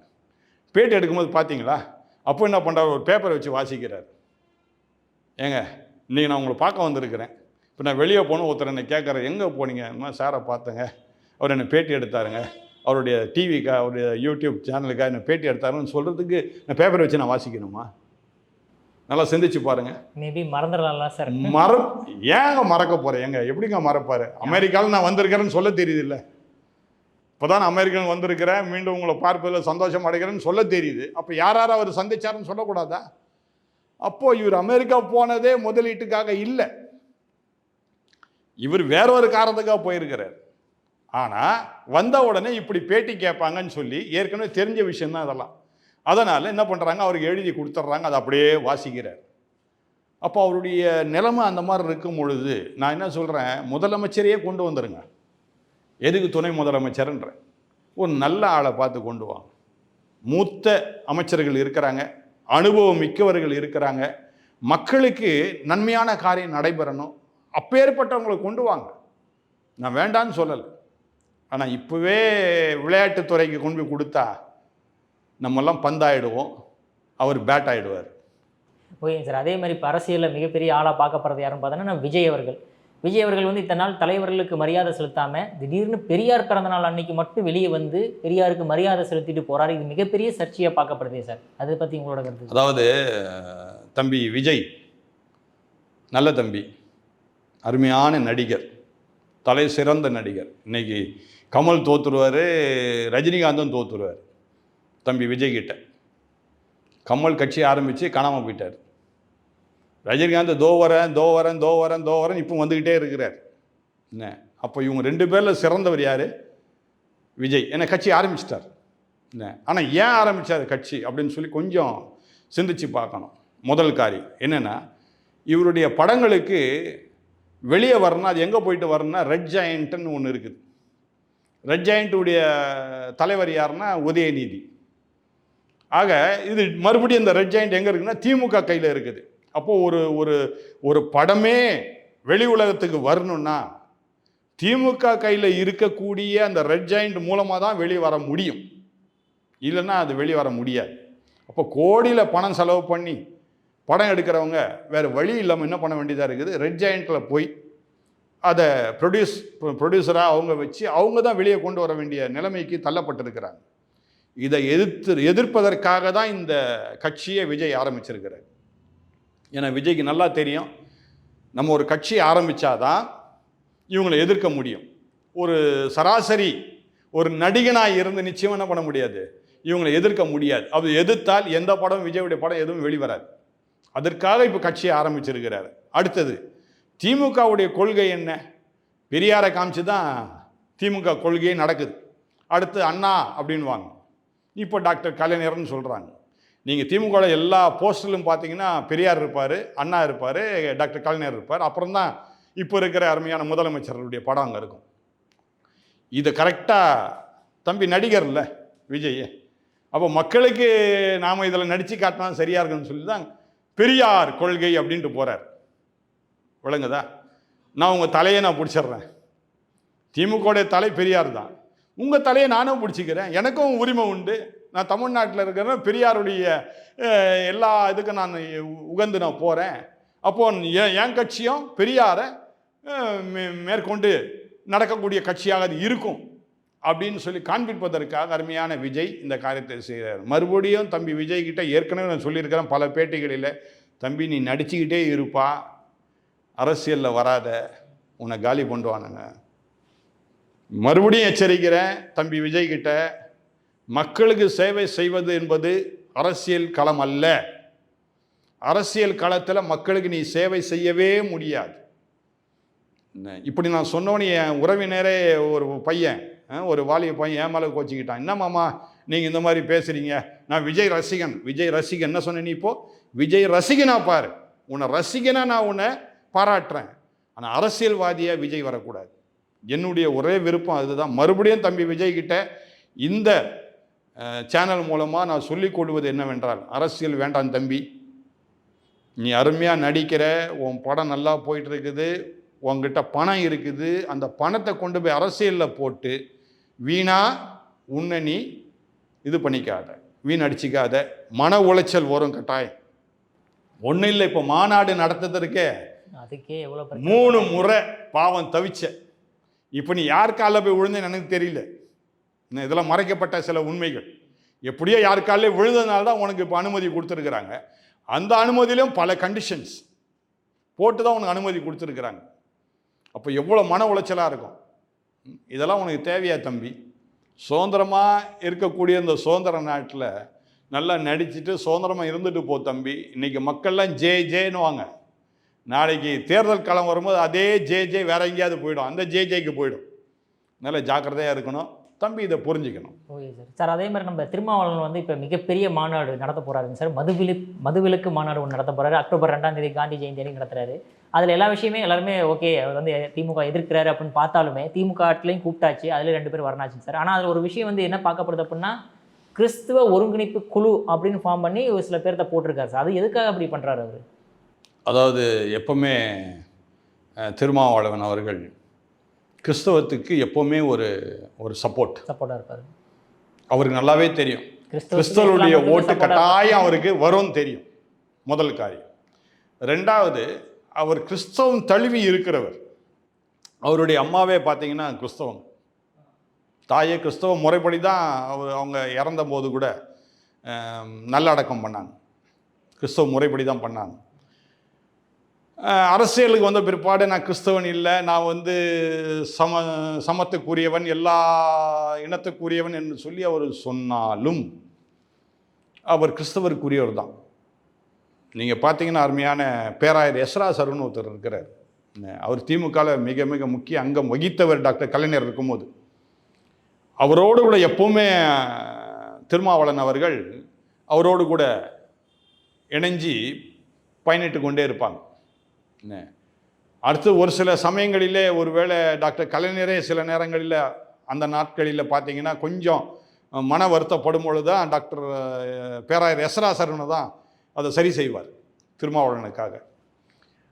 பேட்டி எடுக்கும்போது பார்த்தீங்களா, அப்போ என்ன பண்ணுறாரு, ஒரு பேப்பரை வச்சு வாசிக்கிறார். ஏங்க இன்றைக்கி நான் உங்களை பார்க்க வந்திருக்கிறேன், இப்போ நான் வெளியே போகணும், ஒருத்தர் என்னை கேட்குறேன், எங்கே போனீங்க? இந்த சாரை பார்த்தேங்க, அவர் என்னை பேட்டி எடுத்தாருங்க, அவருடைய டிவிக்கா அவருடைய யூடியூப் சேனலுக்காக என்னை பேட்டி எடுத்தாருன்னு சொல்கிறதுக்கு நான் பேப்பரை வச்சு நான் வாசிக்கணுமா? நல்லா சிந்திச்சு பாருங்கள். மேபி மறந்துடலாம் சார். ஏங்க மறக்க போகிறேன்? எங்க எப்படிங்க மறப்பார்? அமெரிக்காவில் நான் வந்திருக்கிறேன்னு சொல்ல தெரியுது இல்லை? இப்போ தான் அமெரிக்கன் வந்திருக்கிறேன், மீண்டும் உங்களை பார்ப்பதில் சந்தோஷம் அடைகிறேன்னு சொல்ல தெரியுது. அப்போ யார் அவர் சந்திச்சாருன்னு சொல்லக்கூடாதா? அப்போது இவர் அமெரிக்கா போனதே முதலீட்டுக்காக இல்லை, இவர் வேற ஒரு காரணத்துக்காக போயிருக்கிறார். ஆனால் வந்த உடனே இப்படி பேட்டி கேட்பாங்கன்னு சொல்லி ஏற்கனவே தெரிஞ்ச விஷயம்தான் இதெல்லாம். அதனால் என்ன பண்ணுறாங்க, அவருக்கு எழுதி கொடுத்துட்றாங்க, அதை அப்படியே வாசிக்கிறார். அப்போ அவருடைய நிலைமை அந்த மாதிரி இருக்கும் பொழுது நான் என்ன சொல்கிறேன், முதலமைச்சரையே கொண்டு வந்துடுங்க. எதுக்கு துணை முதலமைச்சர்ன்ற ஒரு நல்ல ஆளை பார்த்து கொண்டு வாங்க. மூத்த அமைச்சர்கள் இருக்கிறாங்க, அனுபவம் மிக்கவர்கள் இருக்கிறாங்க, மக்களுக்கு நன்மையான காரியம் நடைபெறணும், அப்பேற்பட்டவங்களை கொண்டு வாங்க, நான் வேண்டான்னு சொல்லலை. ஆனால் இப்போவே விளையாட்டுத்துறைக்கு கொண்டு போய் கொடுத்தா நம்மெல்லாம் பந்தாயிடுவோம், அவர் பேட் ஆகிடுவார். ஓகேங்க சார். அதே மாதிரி இப்போ அரசியலில் மிகப்பெரிய ஆளாக பார்க்கப்படுறது யாருன்னு பார்த்தோன்னா விஜய் அவர்கள். விஜய் அவர்கள் வந்து இத்தனை நாள் தலைவர்களுக்கு மரியாதை செலுத்தாமல் திடீர்னு பெரியார் பிறந்த நாள் அன்னைக்கு மட்டும் வெளியே வந்து பெரியாருக்கு மரியாதை செலுத்திட்டு போகிறாரு. இது மிகப்பெரிய சர்ச்சையாக பார்க்கப்படுதே சார், அதை பற்றி உங்களோட கருத்து? அதாவது தம்பி விஜய் நல்ல தம்பி, அருமையான நடிகர், தலை சிறந்த நடிகர். இன்னைக்கு கமல் தோற்றுருவார், ரஜினிகாந்தும் தோற்றுருவார் தம்பி விஜய் கிட்ட. கமல் கட்சி ஆரம்பித்து காணாமல் போயிட்டார். ரஜினிகாந்த் தோ வரேன் இப்போ வந்துக்கிட்டே இருக்கிறார். என்ன அப்போ இவங்க 2 பேரில் சிறந்தவர் யார்? விஜய். என்ன கட்சி ஆரம்பிச்சிட்டார். என்ன ஆனால் ஏன் ஆரம்பித்தார் கட்சி அப்படின்னு சொல்லி கொஞ்சம் சிந்திச்சு பார்க்கணும். முதல் காரியம் என்னென்னா, இவருடைய படங்களுக்கு வெளியே வரணும்னா அது எங்கே போயிட்டு வரணும்னா ரெட் ஜாயிண்ட்டுன்னு ஒன்று இருக்குது. ரெட் ஜாயிண்ட்டுடைய தலைவர் யாருன்னா உதயநிதி. ஆக இது மறுபடியும் இந்த ரெட் ஜாயிண்ட் எங்கே இருக்குன்னா திமுக கையில் இருக்குது. அப்போது ஒரு ஒரு ஒரு படமே வெளி உலகத்துக்கு வரணும்னா திமுக கையில் இருக்கக்கூடிய அந்த ரெட் ஜாயிண்ட் மூலமாக தான் வெளியே வர முடியும், இல்லைன்னா அது வெளியே வர முடியாது. அப்போ கோடியில் பணம் செலவு பண்ணி படம் எடுக்கிறவங்க வேறு வழி இல்லாமல் என்ன பண்ண வேண்டியதாக இருக்குது, ரெட் ஜாயிண்ட்டில் போய் அதை ப்ரொடியூசராக அவங்க வச்சு அவங்க தான் வெளியே கொண்டு வர வேண்டிய நிலைமைக்கு தள்ளப்பட்டிருக்கிறாங்க. இதை எதிர்ப்பதற்காக தான் இந்த கட்சியை விஜய் ஆரம்பிச்சிருக்கிறார். ஏன்னா விஜய்க்கு நல்லா தெரியும், நம்ம ஒரு கட்சி ஆரம்பித்தாதான் இவங்களை எதிர்க்க முடியும். ஒரு சராசரி ஒரு நடிகனாக இருந்து நிச்சயம் என்ன பண்ண முடியாது, இவங்களை எதிர்க்க முடியாது. அது எதிர்த்தால் எந்த படம், விஜயுடைய படம் எதுவும் வெளிவராது. அதற்காக இப்போ கட்சியை ஆரம்பிச்சிருக்கிறார். அடுத்தது திமுகவுடைய கொள்கை என்ன? பெரியாரை காமிச்சு தான் திமுக கொள்கையே நடக்குது. அடுத்து அண்ணா அப்படின்வாங்க, இப்போ டாக்டர் கலைஞர்னு சொல்கிறாங்க. நீங்கள் திமுகவில் எல்லா போஸ்டர்லும் பார்த்தீங்கன்னா பெரியார் இருப்பார், அண்ணா இருப்பார், டாக்டர் கலைஞர் இருப்பார், அப்புறம் தான் இப்போ இருக்கிற அருமையான முதலமைச்சர்களுடைய படம் அங்கே இருக்கும். இதை கரெக்டாக தம்பி நடிகர் இல்லை விஜய், அப்போ மக்களுக்கு நாம் இதில் நடித்து காட்டினா சரியாக இருக்குன்னு சொல்லி தான் பெரியார் கொள்கை அப்படின்ட்டு போகிறார். விளங்குதா? நான் உங்கள் தலையை நான் பிடிச்சிட்றேன், திமுகவுடைய தலை பெரியார் தான், உங்கள் தலையை நானும் பிடிச்சிக்கிறேன், எனக்கும் உரிமை உண்டு, நான் தமிழ்நாட்டில் இருக்கிறேன், பெரியாருடைய எல்லா இதுக்கும் நான் உகந்து நான் போகிறேன். அப்போது என் கட்சியும் பெரியாரை மேற்கொண்டு நடக்கக்கூடிய கட்சியாக அது இருக்கும் அப்படின்னு சொல்லி காண்பிப்பதற்காக அருமையான விஜய் இந்த காரியத்தை செய்கிறார். மறுபடியும் தம்பி விஜய் கிட்ட ஏற்கனவே நான் சொல்லியிருக்கிறேன் பல பேட்டிகளில், தம்பி நீ நடிச்சுக்கிட்டே இருப்பா, அரசியலில் வராத, உன்னை காலி பண்ணுவானுங்க. மறுபடியும் எச்சரிக்கிறேன் தம்பி விஜய் கிட்ட, மக்களுக்கு சேவை செய்வது என்பது அரசியல் களம் அல்ல. அரசியல் களத்தில் மக்களுக்கு நீ சேவை செய்யவே முடியாது. இப்படி நான் சொன்னோன்னு என் உறவினரே ஒரு பையன், ஒரு வாலிய பையன் என் மேலே கோச்சிக்கிட்டான். என்ன மாமா நீங்கள் இந்த மாதிரி பேசுகிறீங்க, நான் விஜய் ரசிகன். விஜய் ரசிகன் என்ன சொன்ன நீ? இப்போது விஜய் ரசிகனா பாரு, உன்னை ரசிகனா நான் உன்னை பாராட்டுறேன், ஆனால் அரசியல்வாதியாக விஜய் வரக்கூடாது. என்னுடைய ஒரே விருப்பம் அதுதான். மறுபடியும் தம்பி விஜய் கிட்ட இந்த சேனல் மூலமாக நான் சொல்லிக் கொள்வது என்னவென்றால், அரசியல் வேண்டாம் தம்பி, நீ அருமையாக நடிக்கிற, உன் படம் நல்லா போயிட்டுருக்குது, உங்ககிட்ட பணம் இருக்குது, அந்த பணத்தை கொண்டு போய் அரசியலில் போட்டு வீணா உன்னை நீ இது பண்ணிக்காத, வீணடிச்சிக்காத, மன உளைச்சல் வரும் கட்டாயம். ஒன்றும் இல்லை, இப்போ மாநாடு நடத்துறதுக்கே அதுக்கே எவ்வளோ 3 முறை பாவம் தவிச்ச. இப்போ நீ யார் காலில் போய் விழுந்தேன்னு எனக்கு தெரியல. இதெல்லாம் மறைக்கப்பட்ட சில உண்மைகள். எப்படியோ யார் காலிலே விழுந்ததுனால தான் உனக்கு இப்போ அனுமதி கொடுத்துருக்குறாங்க. அந்த அனுமதியிலும் பல கண்டிஷன்ஸ் போட்டு தான் உனக்கு அனுமதி கொடுத்துருக்குறாங்க. அப்போ எவ்வளோ மன உளைச்சலாக இருக்கும். இதெல்லாம் உனக்கு தேவையா தம்பி? சுதந்திரமாக இருக்கக்கூடிய இந்த சுதந்திர நாட்டில் நல்லா நடிச்சுட்டு சுதந்திரமாக இருந்துட்டு போ தம்பி. இன்றைக்கி மக்கள்லாம் ஜேன்னு வாங்க, நாளைக்கு தேர்தல் காலம் வரும்போது அதே ஜே வேற எங்கேயாவது போயிடும், அந்த ஜேக்கு போயிடும். நல்ல ஜாக்கிரதையாக இருக்கணும் தம்பி, இதை புரிஞ்சுக்கணும். Okay sir. சார் அதே மாதிரி நம்ம திருமாவளவன் வந்து இப்போ மிகப்பெரிய மாநாடு நடத்த போகிறாருங்க சார். மதுவிலக்கு மாநாடு ஒன்று நடத்த போகிறாரு. அக்டோபர் 2ஆம் தேதி காந்தி ஜெயந்தி அன்னைக்கு நடத்துறாரு. அதில் எல்லா விஷயமே எல்லாருமே ஓகே, அவர் வந்து திமுக எதிர்க்கிறாரு அப்படின்னு பார்த்தாலுமே திமுக ஆட்லையும் கூப்பிட்டாச்சு, அதில் 2 பேர் வரனாச்சு சார். ஆனால் அதில் ஒரு விஷயம் வந்து என்ன பார்க்கப்படுது அப்படின்னா, கிறிஸ்துவ ஒருங்கிணைப்பு குழு அப்படின்னு ஃபார்ம் பண்ணி ஒரு சில பேர்த்த போட்டிருக்காரு சார். அது எதுக்காக அப்படி பண்ணுறாரு அவர்? அதாவது எப்பவுமே திருமாவளவன் அவர்கள் கிறிஸ்தவத்துக்கு எப்போவுமே ஒரு சப்போர்ட்டாக இருப்பார். அவருக்கு நல்லாவே தெரியும் கிறிஸ்தவருடைய ஓட்டு கட்டாயம் அவருக்கு வரும்னு தெரியும். முதல் காரியம். ரெண்டாவது, அவர் கிறிஸ்தவம் தழுவி இருக்கிறவர். அவருடைய அம்மாவே பார்த்தீங்கன்னா கிறிஸ்தவம், தாயே கிறிஸ்தவ முறைப்படி தான் அவங்க இறந்த போது கூட நல்லடக்கம் பண்ணாங்க. கிறிஸ்தவ முறைப்படி தான் பண்ணாங்க. அரசியலுக்கு வந்த பிற்பாடு நான் கிறிஸ்தவன் இல்லை, நான் சமத்துக்குரியவன், எல்லா இனத்துக்குரியவன் என்று சொல்லி அவர் சொன்னாலும் அவர் கிறிஸ்தவருக்குரியவர் தான். நீங்கள் பார்த்தீங்கன்னா அருமையான பேராயர் எஸ்ரா சருன்னு ஒருத்தர் இருக்கிறார். அவர் திமுகவில் மிக மிக முக்கிய அங்கம் வகித்தவர் டாக்டர் கலைஞர் இருக்கும்போது. அவரோடு கூட எப்போவுமே திருமாவளவன் அவர்கள் அவரோடு கூட இணைஞ்சி பயணிட்டு கொண்டே இருப்பாங்க. அடுத்து ஒரு சில சமயங்களிலே ஒருவேளை டாக்டர் கலைஞரே சில நேரங்களில் அந்த நாட்களில் பார்த்தீங்கன்னா கொஞ்சம் மன வருத்தப்படும் பொழுது தான் டாக்டர் பேராயர் எஸ்ரா சருன்னு தான் அதை சரி செய்வார் திருமாவளவனுக்காக.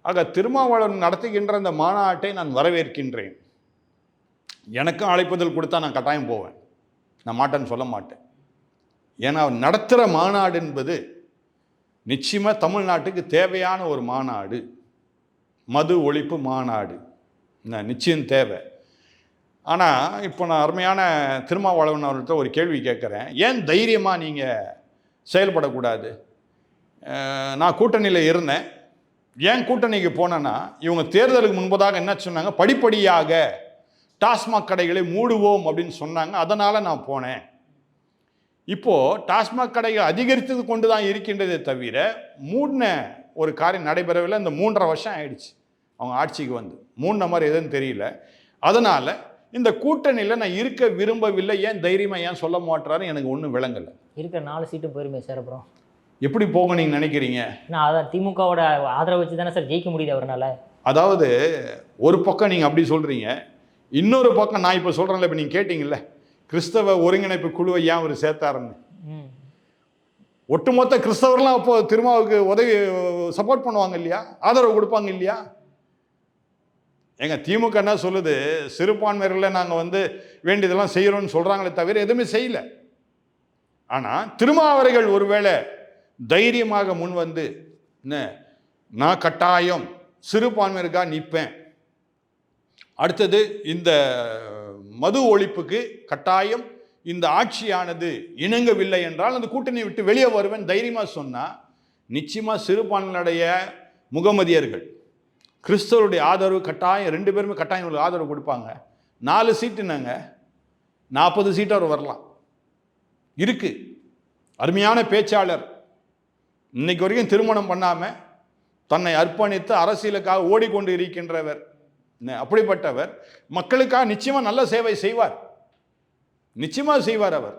ஆக திருமாவளவன் நடத்துகின்ற அந்த மாநாட்டை நான் வரவேற்கின்றேன். எனக்கும் அழைப்புதல் கொடுத்தா நான் கட்டாயம் போவேன், நான் மாட்டேன்னு சொல்ல மாட்டேன். ஏன்னா அவர் நடத்துகிற மாநாடு என்பது நிச்சயமாக தமிழ்நாட்டுக்கு தேவையான ஒரு மாநாடு. மது ஒழிப்பு மாநாடு நிச்சயம் தேவை. ஆனால் இப்போ நான் அருமையான திருமாவளவன் அவர்கிட்ட ஒரு கேள்வி கேட்குறேன். ஏன் தைரியமாக நீங்கள் செயல்படக்கூடாது? நான் கூட்டணியில் இருந்தேன். ஏன் கூட்டணிக்கு போனேன்னா, இவங்க தேர்தலுக்கு முன்பதாக என்ன சொன்னாங்க, படிப்படியாக டாஸ்மாக் கடைகளை மூடுவோம் அப்படின்னு சொன்னாங்க. அதனால் நான் போனேன். இப்போது டாஸ்மாக் கடைகள் அதிகரித்து கொண்டு தான் இருக்கின்றதே தவிர மூடின ஒரு காரியம் நடைபெறவில்லை. இந்த 3.5 வருஷம் ஆயிடுச்சு அவங்க ஆட்சிக்கு வந்து. மூடின மாதிரி எதுன்னு தெரியல. அதனால் இந்த கூட்டணியில் நான் இருக்க விரும்பவில்லை. ஏன் தைரியமாக ஏன் சொல்ல மாட்டாரு எனக்கு ஒன்றும் விளங்கலை. இருக்கிற 4 சீட்டும் போயிருமே சார். அப்புறம் எப்படி போக நீங்கள் நினைக்கிறீங்க? நான் அதான் திமுகவோட ஆதரவு வச்சு தானே சார் ஜெயிக்க முடியுது அவரால். அதாவது ஒரு பக்கம் நீங்கள் அப்படி சொல்கிறீங்க, இன்னொரு பக்கம் நான் இப்போ சொல்கிறேன்ல, இப்போ நீங்கள் கேட்டிங்கல்ல கிறிஸ்தவ ஒருங்கிணைப்பு குழுவை ஏன் அவர் சேர்த்தாருன்னு. ஒட்டுமொத்த கிறிஸ்தவர்லாம் அப்போ திருமாவுக்கு உதவி சப்போர்ட் பண்ணுவாங்க இல்லையா, ஆதரவு கொடுப்பாங்க இல்லையா? எங்க திமுக என்ன சொல்லுது, சிறுபான்மையர்களை நாங்கள் வேண்டியதெல்லாம் செய்கிறோன்னு சொல்கிறாங்களே தவிர எதுவுமே செய்யல. ஆனால் திருமாவர்கள் ஒருவேளை தைரியமாக முன் வந்து நான் கட்டாயம் சிறுபான்மையருக்காக நிற்பேன், அடுத்தது இந்த மது ஒழிப்புக்கு கட்டாயம் இந்த ஆட்சியானது இணங்கவில்லை என்றால் அந்த கூட்டணியை விட்டு வெளியே வருவேன் தைரியமாக சொன்னால், நிச்சயமாக சிறுபான்மையினுடைய முகமதியர்கள் கிறிஸ்தவருடைய ஆதரவு கட்டாயம், 2 பேருமே கட்டாயம் உங்களுக்கு ஆதரவு கொடுப்பாங்க. 4 சீட்டுனாங்க, 40 சீட்டு அவர் வரலாம். இருக்கு அருமையான பேச்சாளர், இன்னைக்கு வரைக்கும் திருமணம் பண்ணாமல் தன்னை அர்ப்பணித்து அரசியலுக்காக ஓடிக்கொண்டு இருக்கின்றவர். அப்படிப்பட்டவர் மக்களுக்காக நிச்சயமாக நல்ல சேவை செய்வார், நிச்சயமாக செய்வார் அவர்.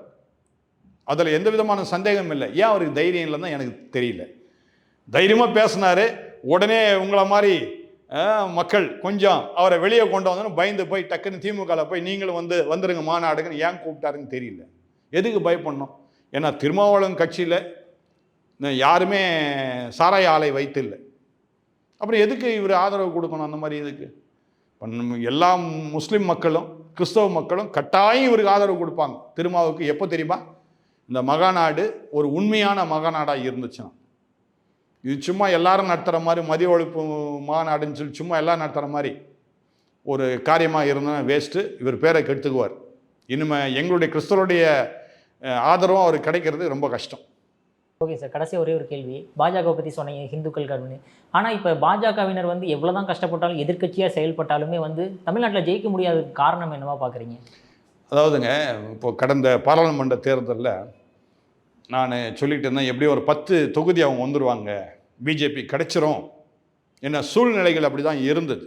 அதில் எந்த விதமான சந்தேகம் இல்லை. ஏன் அவருக்கு தைரியம் இல்லைன்னு தான் எனக்கு தெரியல. தைரியமாக பேசினார். உடனே உங்களை மாதிரி மக்கள் கொஞ்சம் அவரை வெளியே கொண்டு வந்தோன்னு பயந்து போய் டக்குன்னு திமுகவில் போய் நீங்களும் வந்துருங்க மாநாடுங்கன்னு ஏன் கூப்பிட்டாருன்னு தெரியல. எதுக்கு பயப்படணும்? ஏன்னா திருமாவளவன் கட்சியில் யாருமே சாராய ஆலை வைத்தில்லை. அப்புறம் எதுக்கு இவர் ஆதரவு கொடுக்கணும்? அந்த மாதிரி எதுக்கு? எல்லா முஸ்லீம் மக்களும் கிறிஸ்தவ மக்களும் கட்டாயம் இவருக்கு ஆதரவு கொடுப்பாங்க திருமாவுக்கு. எப்போ தெரியுமா? இந்த மகாநாடு ஒரு உண்மையான மகாநாடாக இருந்துச்சுன்னா. இது சும்மா எல்லாரும் நடத்துகிற மாதிரி மதிய ஒழிப்பு மாநாடுன்னு சொல்லி சும்மா எல்லாம் நடத்துகிற மாதிரி ஒரு காரியமாக இருந்தால் வேஸ்ட்டு. இவர் பேரை கெடுத்துக்குவார். இனிமே எங்களுடைய கிறிஸ்தவருடைய ஆதரவும் அவருக்கு கிடைக்கிறது ரொம்ப கஷ்டம். ஓகே சார், கடைசி ஒரே ஒரு கேள்வி. பாஜக பற்றி சொன்னீங்க, இந்துக்கள் கருணை. ஆனால் இப்போ பாஜகவினர் எவ்வளோ தான் கஷ்டப்பட்டாலும் எதிர்க்கட்சியாக செயல்பட்டாலுமே தமிழ்நாட்டில் ஜெயிக்க முடியாத காரணம் என்னவா பார்க்குறீங்க? அதாவதுங்க, இப்போ கடந்த பாராளுமன்ற தேர்தலில் நான் சொல்லிட்டு இருந்தேன், எப்படியும் ஒரு 10 தொகுதி அவங்க வந்துடுவாங்க, பிஜேபி கிடைச்சிரும், என்ன சூழ்நிலைகள் அப்படி தான் இருந்தது.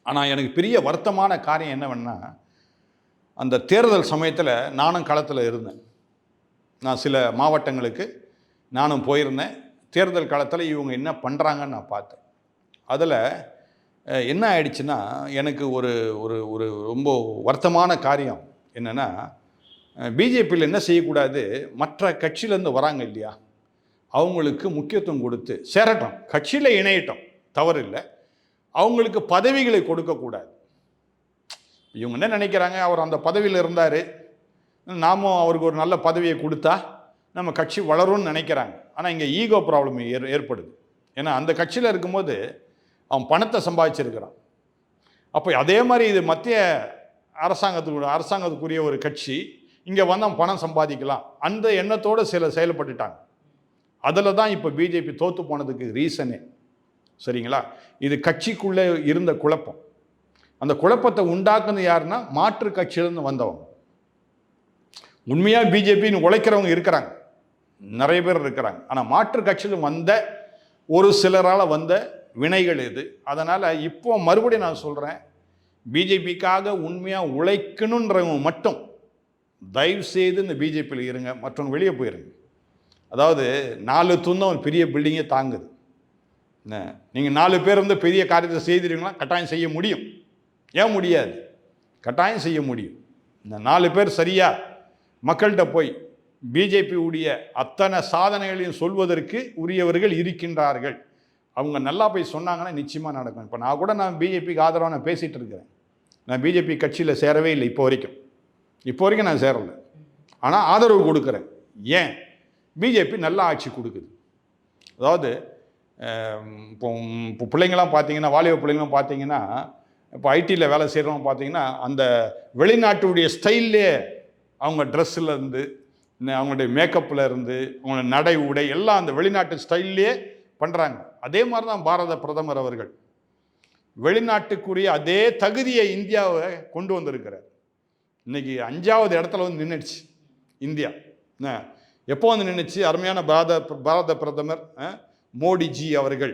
ஆனால் எனக்கு பெரிய வருத்தமான காரியம் என்னவென்னா, அந்த தேர்தல் சமயத்தில் நானும் களத்தில் இருந்தேன். நான் சில மாவட்டங்களுக்கு நானும் போயிருந்தேன். தேர்தல் காலத்தில் இவங்க என்ன பண்ணுறாங்கன்னு நான் பார்த்தேன். அதில் என்ன ஆயிடுச்சுன்னா, எனக்கு ஒரு ஒரு ஒரு ரொம்ப வருத்தமான காரியம் என்னென்னா, பிஜேபியில் என்ன செய்யக்கூடாது, மற்ற கட்சியிலேருந்து வராங்க இல்லையா, அவங்களுக்கு முக்கியத்துவம் கொடுத்து சேரட்டும், கட்சியில் இணையட்டும், தவறு இல்லை. அவங்களுக்கு பதவிகளை கொடுக்கக்கூடாது. இவங்க என்ன நினைக்கிறாங்க, அவர் அந்த பதவியில் இருந்தார், நாமும் அவருக்கு ஒரு நல்ல பதவியை கொடுத்தா நம்ம கட்சி வளரும்னு நினைக்கிறாங்க. ஆனால் இங்கே ஈகோ ப்ராப்ளம் ஏற்படுது. ஏன்னா அந்த கட்சியில் இருக்கும்போது அவன் பணத்தை சம்பாதிச்சிருக்கிறான். அப்போ அதே மாதிரி இது மத்திய அரசாங்கத்துக்குரிய ஒரு கட்சி, இங்கே வந்து அவன் பணம் சம்பாதிக்கலாம் அந்த எண்ணத்தோடு செயல்பட்டுட்டாங்க. அதில் தான் இப்போ பிஜேபி தோற்று போனதுக்கு ரீசனே. சரிங்களா? இது கட்சிக்குள்ளே இருந்த குழப்பம். அந்த குழப்பத்தை உண்டாக்குனது யாருன்னா மாற்று கட்சியிலேருந்து வந்தவங்க. உண்மையாக பிஜேபின்னு உழைக்கிறவங்க இருக்கிறாங்க, நிறைய பேர் இருக்கிறாங்க. ஆனால் மாற்று கட்சியில் வந்த ஒரு சிலரால் வந்த வினைகள் இது. அதனால் இப்போ மறுபடியும் நான் சொல்கிறேன், பிஜேபிக்காக உண்மையாக உழைக்கணுன்றவங்க மட்டும் தயவு செய்து இந்த பிஜேபியில் இருங்க, மற்றவங்க வெளியே போயிருங்க. அதாவது 4 தூண் ஒரு பெரிய பில்டிங்கே தாங்குது. நீங்கள் 4 பேர் வந்து பெரிய காரியத்தை செய்திருக்கீங்களா? கட்டாயம் செய்ய முடியும். ஏன் முடியாது? கட்டாயம் செய்ய முடியும். இந்த 4 பேர் சரியாக மக்கள்கிட்ட போய் பிஜேபி உடைய அத்தனை சாதனைகளையும் சொல்வதற்கு உரியவர்கள் இருக்கின்றார்கள். அவங்க நல்லா போய் சொன்னாங்கன்னா நிச்சயமாக நடக்கும். இப்போ நான் பிஜேபிக்கு ஆதரவாக நான் பேசிகிட்டு இருக்கிறேன். நான் பிஜேபி கட்சியில் சேரவே இல்லை இப்போ வரைக்கும் நான் சேரலை. ஆனால் ஆதரவு கொடுக்குறேன். ஏன்? பிஜேபி நல்ல ஆட்சி கொடுக்குது. அதாவது இப்போ பிள்ளைங்களாம் பார்த்தீங்கன்னா, வாலிப பிள்ளைங்களாம் பார்த்தீங்கன்னா, இப்போ ஐடியில் வேலை செய்கிறவங்க பார்த்தீங்கன்னா, அந்த வெளிநாட்டுடைய ஸ்டைல்லே அவங்க ட்ரெஸ்ஸில் இருந்து, அவங்களுடைய மேக்கப்பில் இருந்து, அவங்களோட நடை உடை எல்லாம் அந்த வெளிநாட்டு ஸ்டைல்லே பண்ணுறாங்க. அதே மாதிரி தான் பாரத பிரதமர் அவர்கள் வெளிநாட்டுக்குரிய அதே தகுதியை இந்தியாவை கொண்டு வந்திருக்கிறார். இன்றைக்கி 5வது இடத்துல வந்து நின்றுடுச்சு இந்தியா. எப்போ வந்து நின்றுச்சு? அருமையான பாரத பிரதமர் மோடிஜி அவர்கள்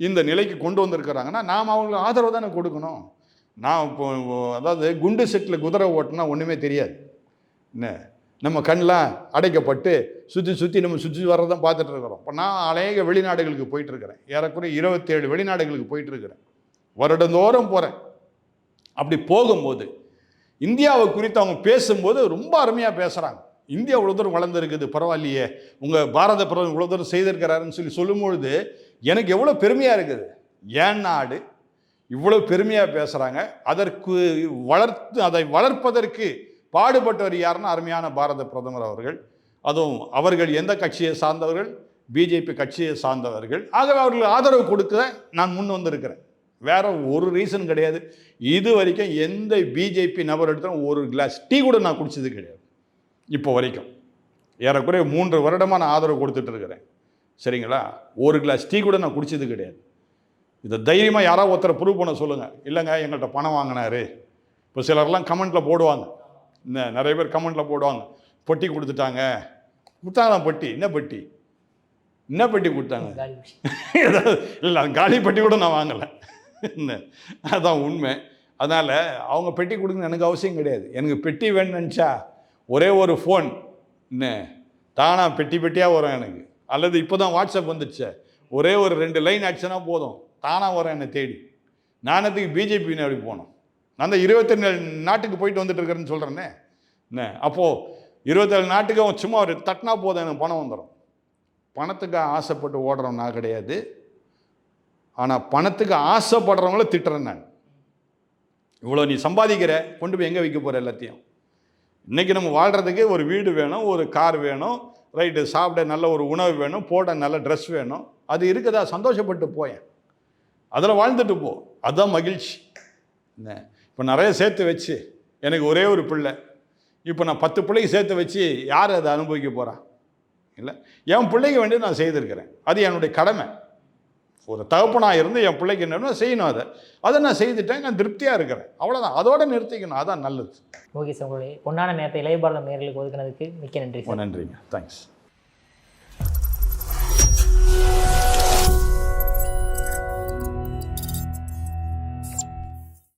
இந்த நிலைக்கு கொண்டு வந்திருக்கிறாங்கன்னா நாம் அவங்களுக்கு ஆதரவு தானே கொடுக்கணும். நான் இப்போ அதாவது குண்டு செட்டில் குதிரை ஓட்டினா ஒன்றுமே தெரியாது. என்ன, நம்ம கண்ணெலாம் அடைக்கப்பட்டு சுற்றி நம்ம சுற்றி வர்றதான் பார்த்துட்டு இருக்கிறோம். இப்போ நான் அநேக வெளிநாடுகளுக்கு போயிட்டுருக்கிறேன். ஏறக்குறைய 27 வெளிநாடுகளுக்கு போயிட்டுருக்கிறேன். வருடந்தோறும் போகிறேன். அப்படி போகும்போது இந்தியாவை குறித்து அவங்க பேசும்போது ரொம்ப அருமையாக பேசுகிறாங்க. இந்தியா இவ்வளோ தூரம் வளர்ந்துருக்குது, பரவாயில்லையே, உங்கள் பாரத பிரதமர் இவ்வளோ தூரம் செய்திருக்கிறாருன்னு சொல்லும்பொழுது எனக்கு எவ்வளோ பெருமையாக இருக்குது. ஏன் நாடு இவ்வளோ பெருமையாக பேசுகிறாங்க. அதை வளர்ப்பதற்கு பாடுபட்டவர் யாருன்னா அருமையான பாரத பிரதமர் அவர்கள். அதுவும் அவர்கள் எந்த கட்சியை சார்ந்தவர்கள்? பிஜேபி கட்சியை சார்ந்தவர்கள். ஆகவே அவர்களுக்கு ஆதரவு கொடுக்க நான் முன் வந்திருக்கிறேன். வேற ஒரு ரீசன் கிடையாது. இது வரைக்கும் எந்த பிஜேபி நபர் எடுத்தாலும் ஒரு கிளாஸ் டீ கூட நான் குடிச்சது கிடையாது. இப்போ வரைக்கும் ஏறக்குறைய 3 வருடமாக நான் ஆதரவு கொடுத்துட்டு இருக்கிறேன். சரிங்களா? ஒரு கிளாஸ் டீ கூட நான் குடிச்சது கிடையாது. இதை தைரியமாக யாராவது ஒருத்தரை ப்ரூவ் பண்ண சொல்லுங்கள். இல்லைங்க எங்கள்கிட்ட பணம் வாங்கினாரு. இப்போ சிலர்லாம் கமெண்ட்டில் போடுவாங்க, நிறைய பேர் கமெண்ட்டில் போடுவாங்க, பொட்டி கொடுத்துட்டாங்க. பொட்டி என்ன பெட்டி கொடுத்தாங்க? இல்லை, காலி பெட்டி கூட நான் வாங்கலை. அதுதான் உண்மை. அதனால் அவங்க பெட்டி கொடுக்கணும்னு எனக்கு அவசியம் கிடையாது. எனக்கு பெட்டி வேணும்னு நினச்சா ஒரே ஒரு ஃபோன் தானாக பெட்டியாக வரும் எனக்கு. அல்லது இப்போ தான் வாட்ஸ்அப் வந்துடுச்சு, ஒரே ஒரு 2 லைன் ஆச்சுன்னா போதும், தானாக வரும் என்னை தேடி. நானத்துக்கு பிஜேபின்னு அப்படி போனோம். நான் தான் 27 நாட்டுக்கு போயிட்டு வந்துட்டு இருக்கிறேன்னு சொல்கிறேன்னே. அப்போது 27 நாட்டுக்கு அவன் சும்மா ஒரு தட்டினா போதும் எனக்கு பணம் வந்துடும். பணத்துக்கு ஆசைப்பட்டு ஓடுறவன் நான் கிடையாது. ஆனால் பணத்துக்கு ஆசைப்படுறவங்கள திட்டுறேன் நான். இவ்வளோ நீ சம்பாதிக்கிற, கொண்டு போய் எங்கே வைக்க போகிற? எல்லாத்தையும். இன்றைக்கி நம்ம வாழ்கிறதுக்கு ஒரு வீடு வேணும், ஒரு கார் வேணும், ரைட்டு, சாப்பிட நல்ல ஒரு உணவு வேணும், போட நல்ல ட்ரெஸ் வேணும். அது இருக்குதா? சந்தோஷப்பட்டு போயேன், அதில் வாழ்ந்துட்டு போ, அதுதான் மகிழ்ச்சி. இப்போ நிறைய சேர்த்து வச்சு எனக்கு ஒரே ஒரு பிள்ளை, இப்போ நான் 10 பிள்ளைக்கு சேர்த்து வச்சு யார் அதை அனுபவிக்க போகிறா? இல்லை, என் பிள்ளைக்கு வேண்டியது நான் செய்திருக்கிறேன். அது என்னுடைய கடமை. ஒரு தகப்பனாக இருந்து என் பிள்ளைக்கு என்ன செய்யணும், அதை நான் செய்துட்டேன், நான் திருப்தியாக இருக்கிறேன். அவ்வளோதான், அதோட நிறுத்திக்கணும், அதான் நல்லது. ஓகே சார், உங்களுடைய பொன்னான நேரத்தை இளைய பாரதம் நேயர்களுக்கு ஒதுக்கினதுக்கு மிக்க நன்றி. நன்றிங்க, தேங்க்ஸ்.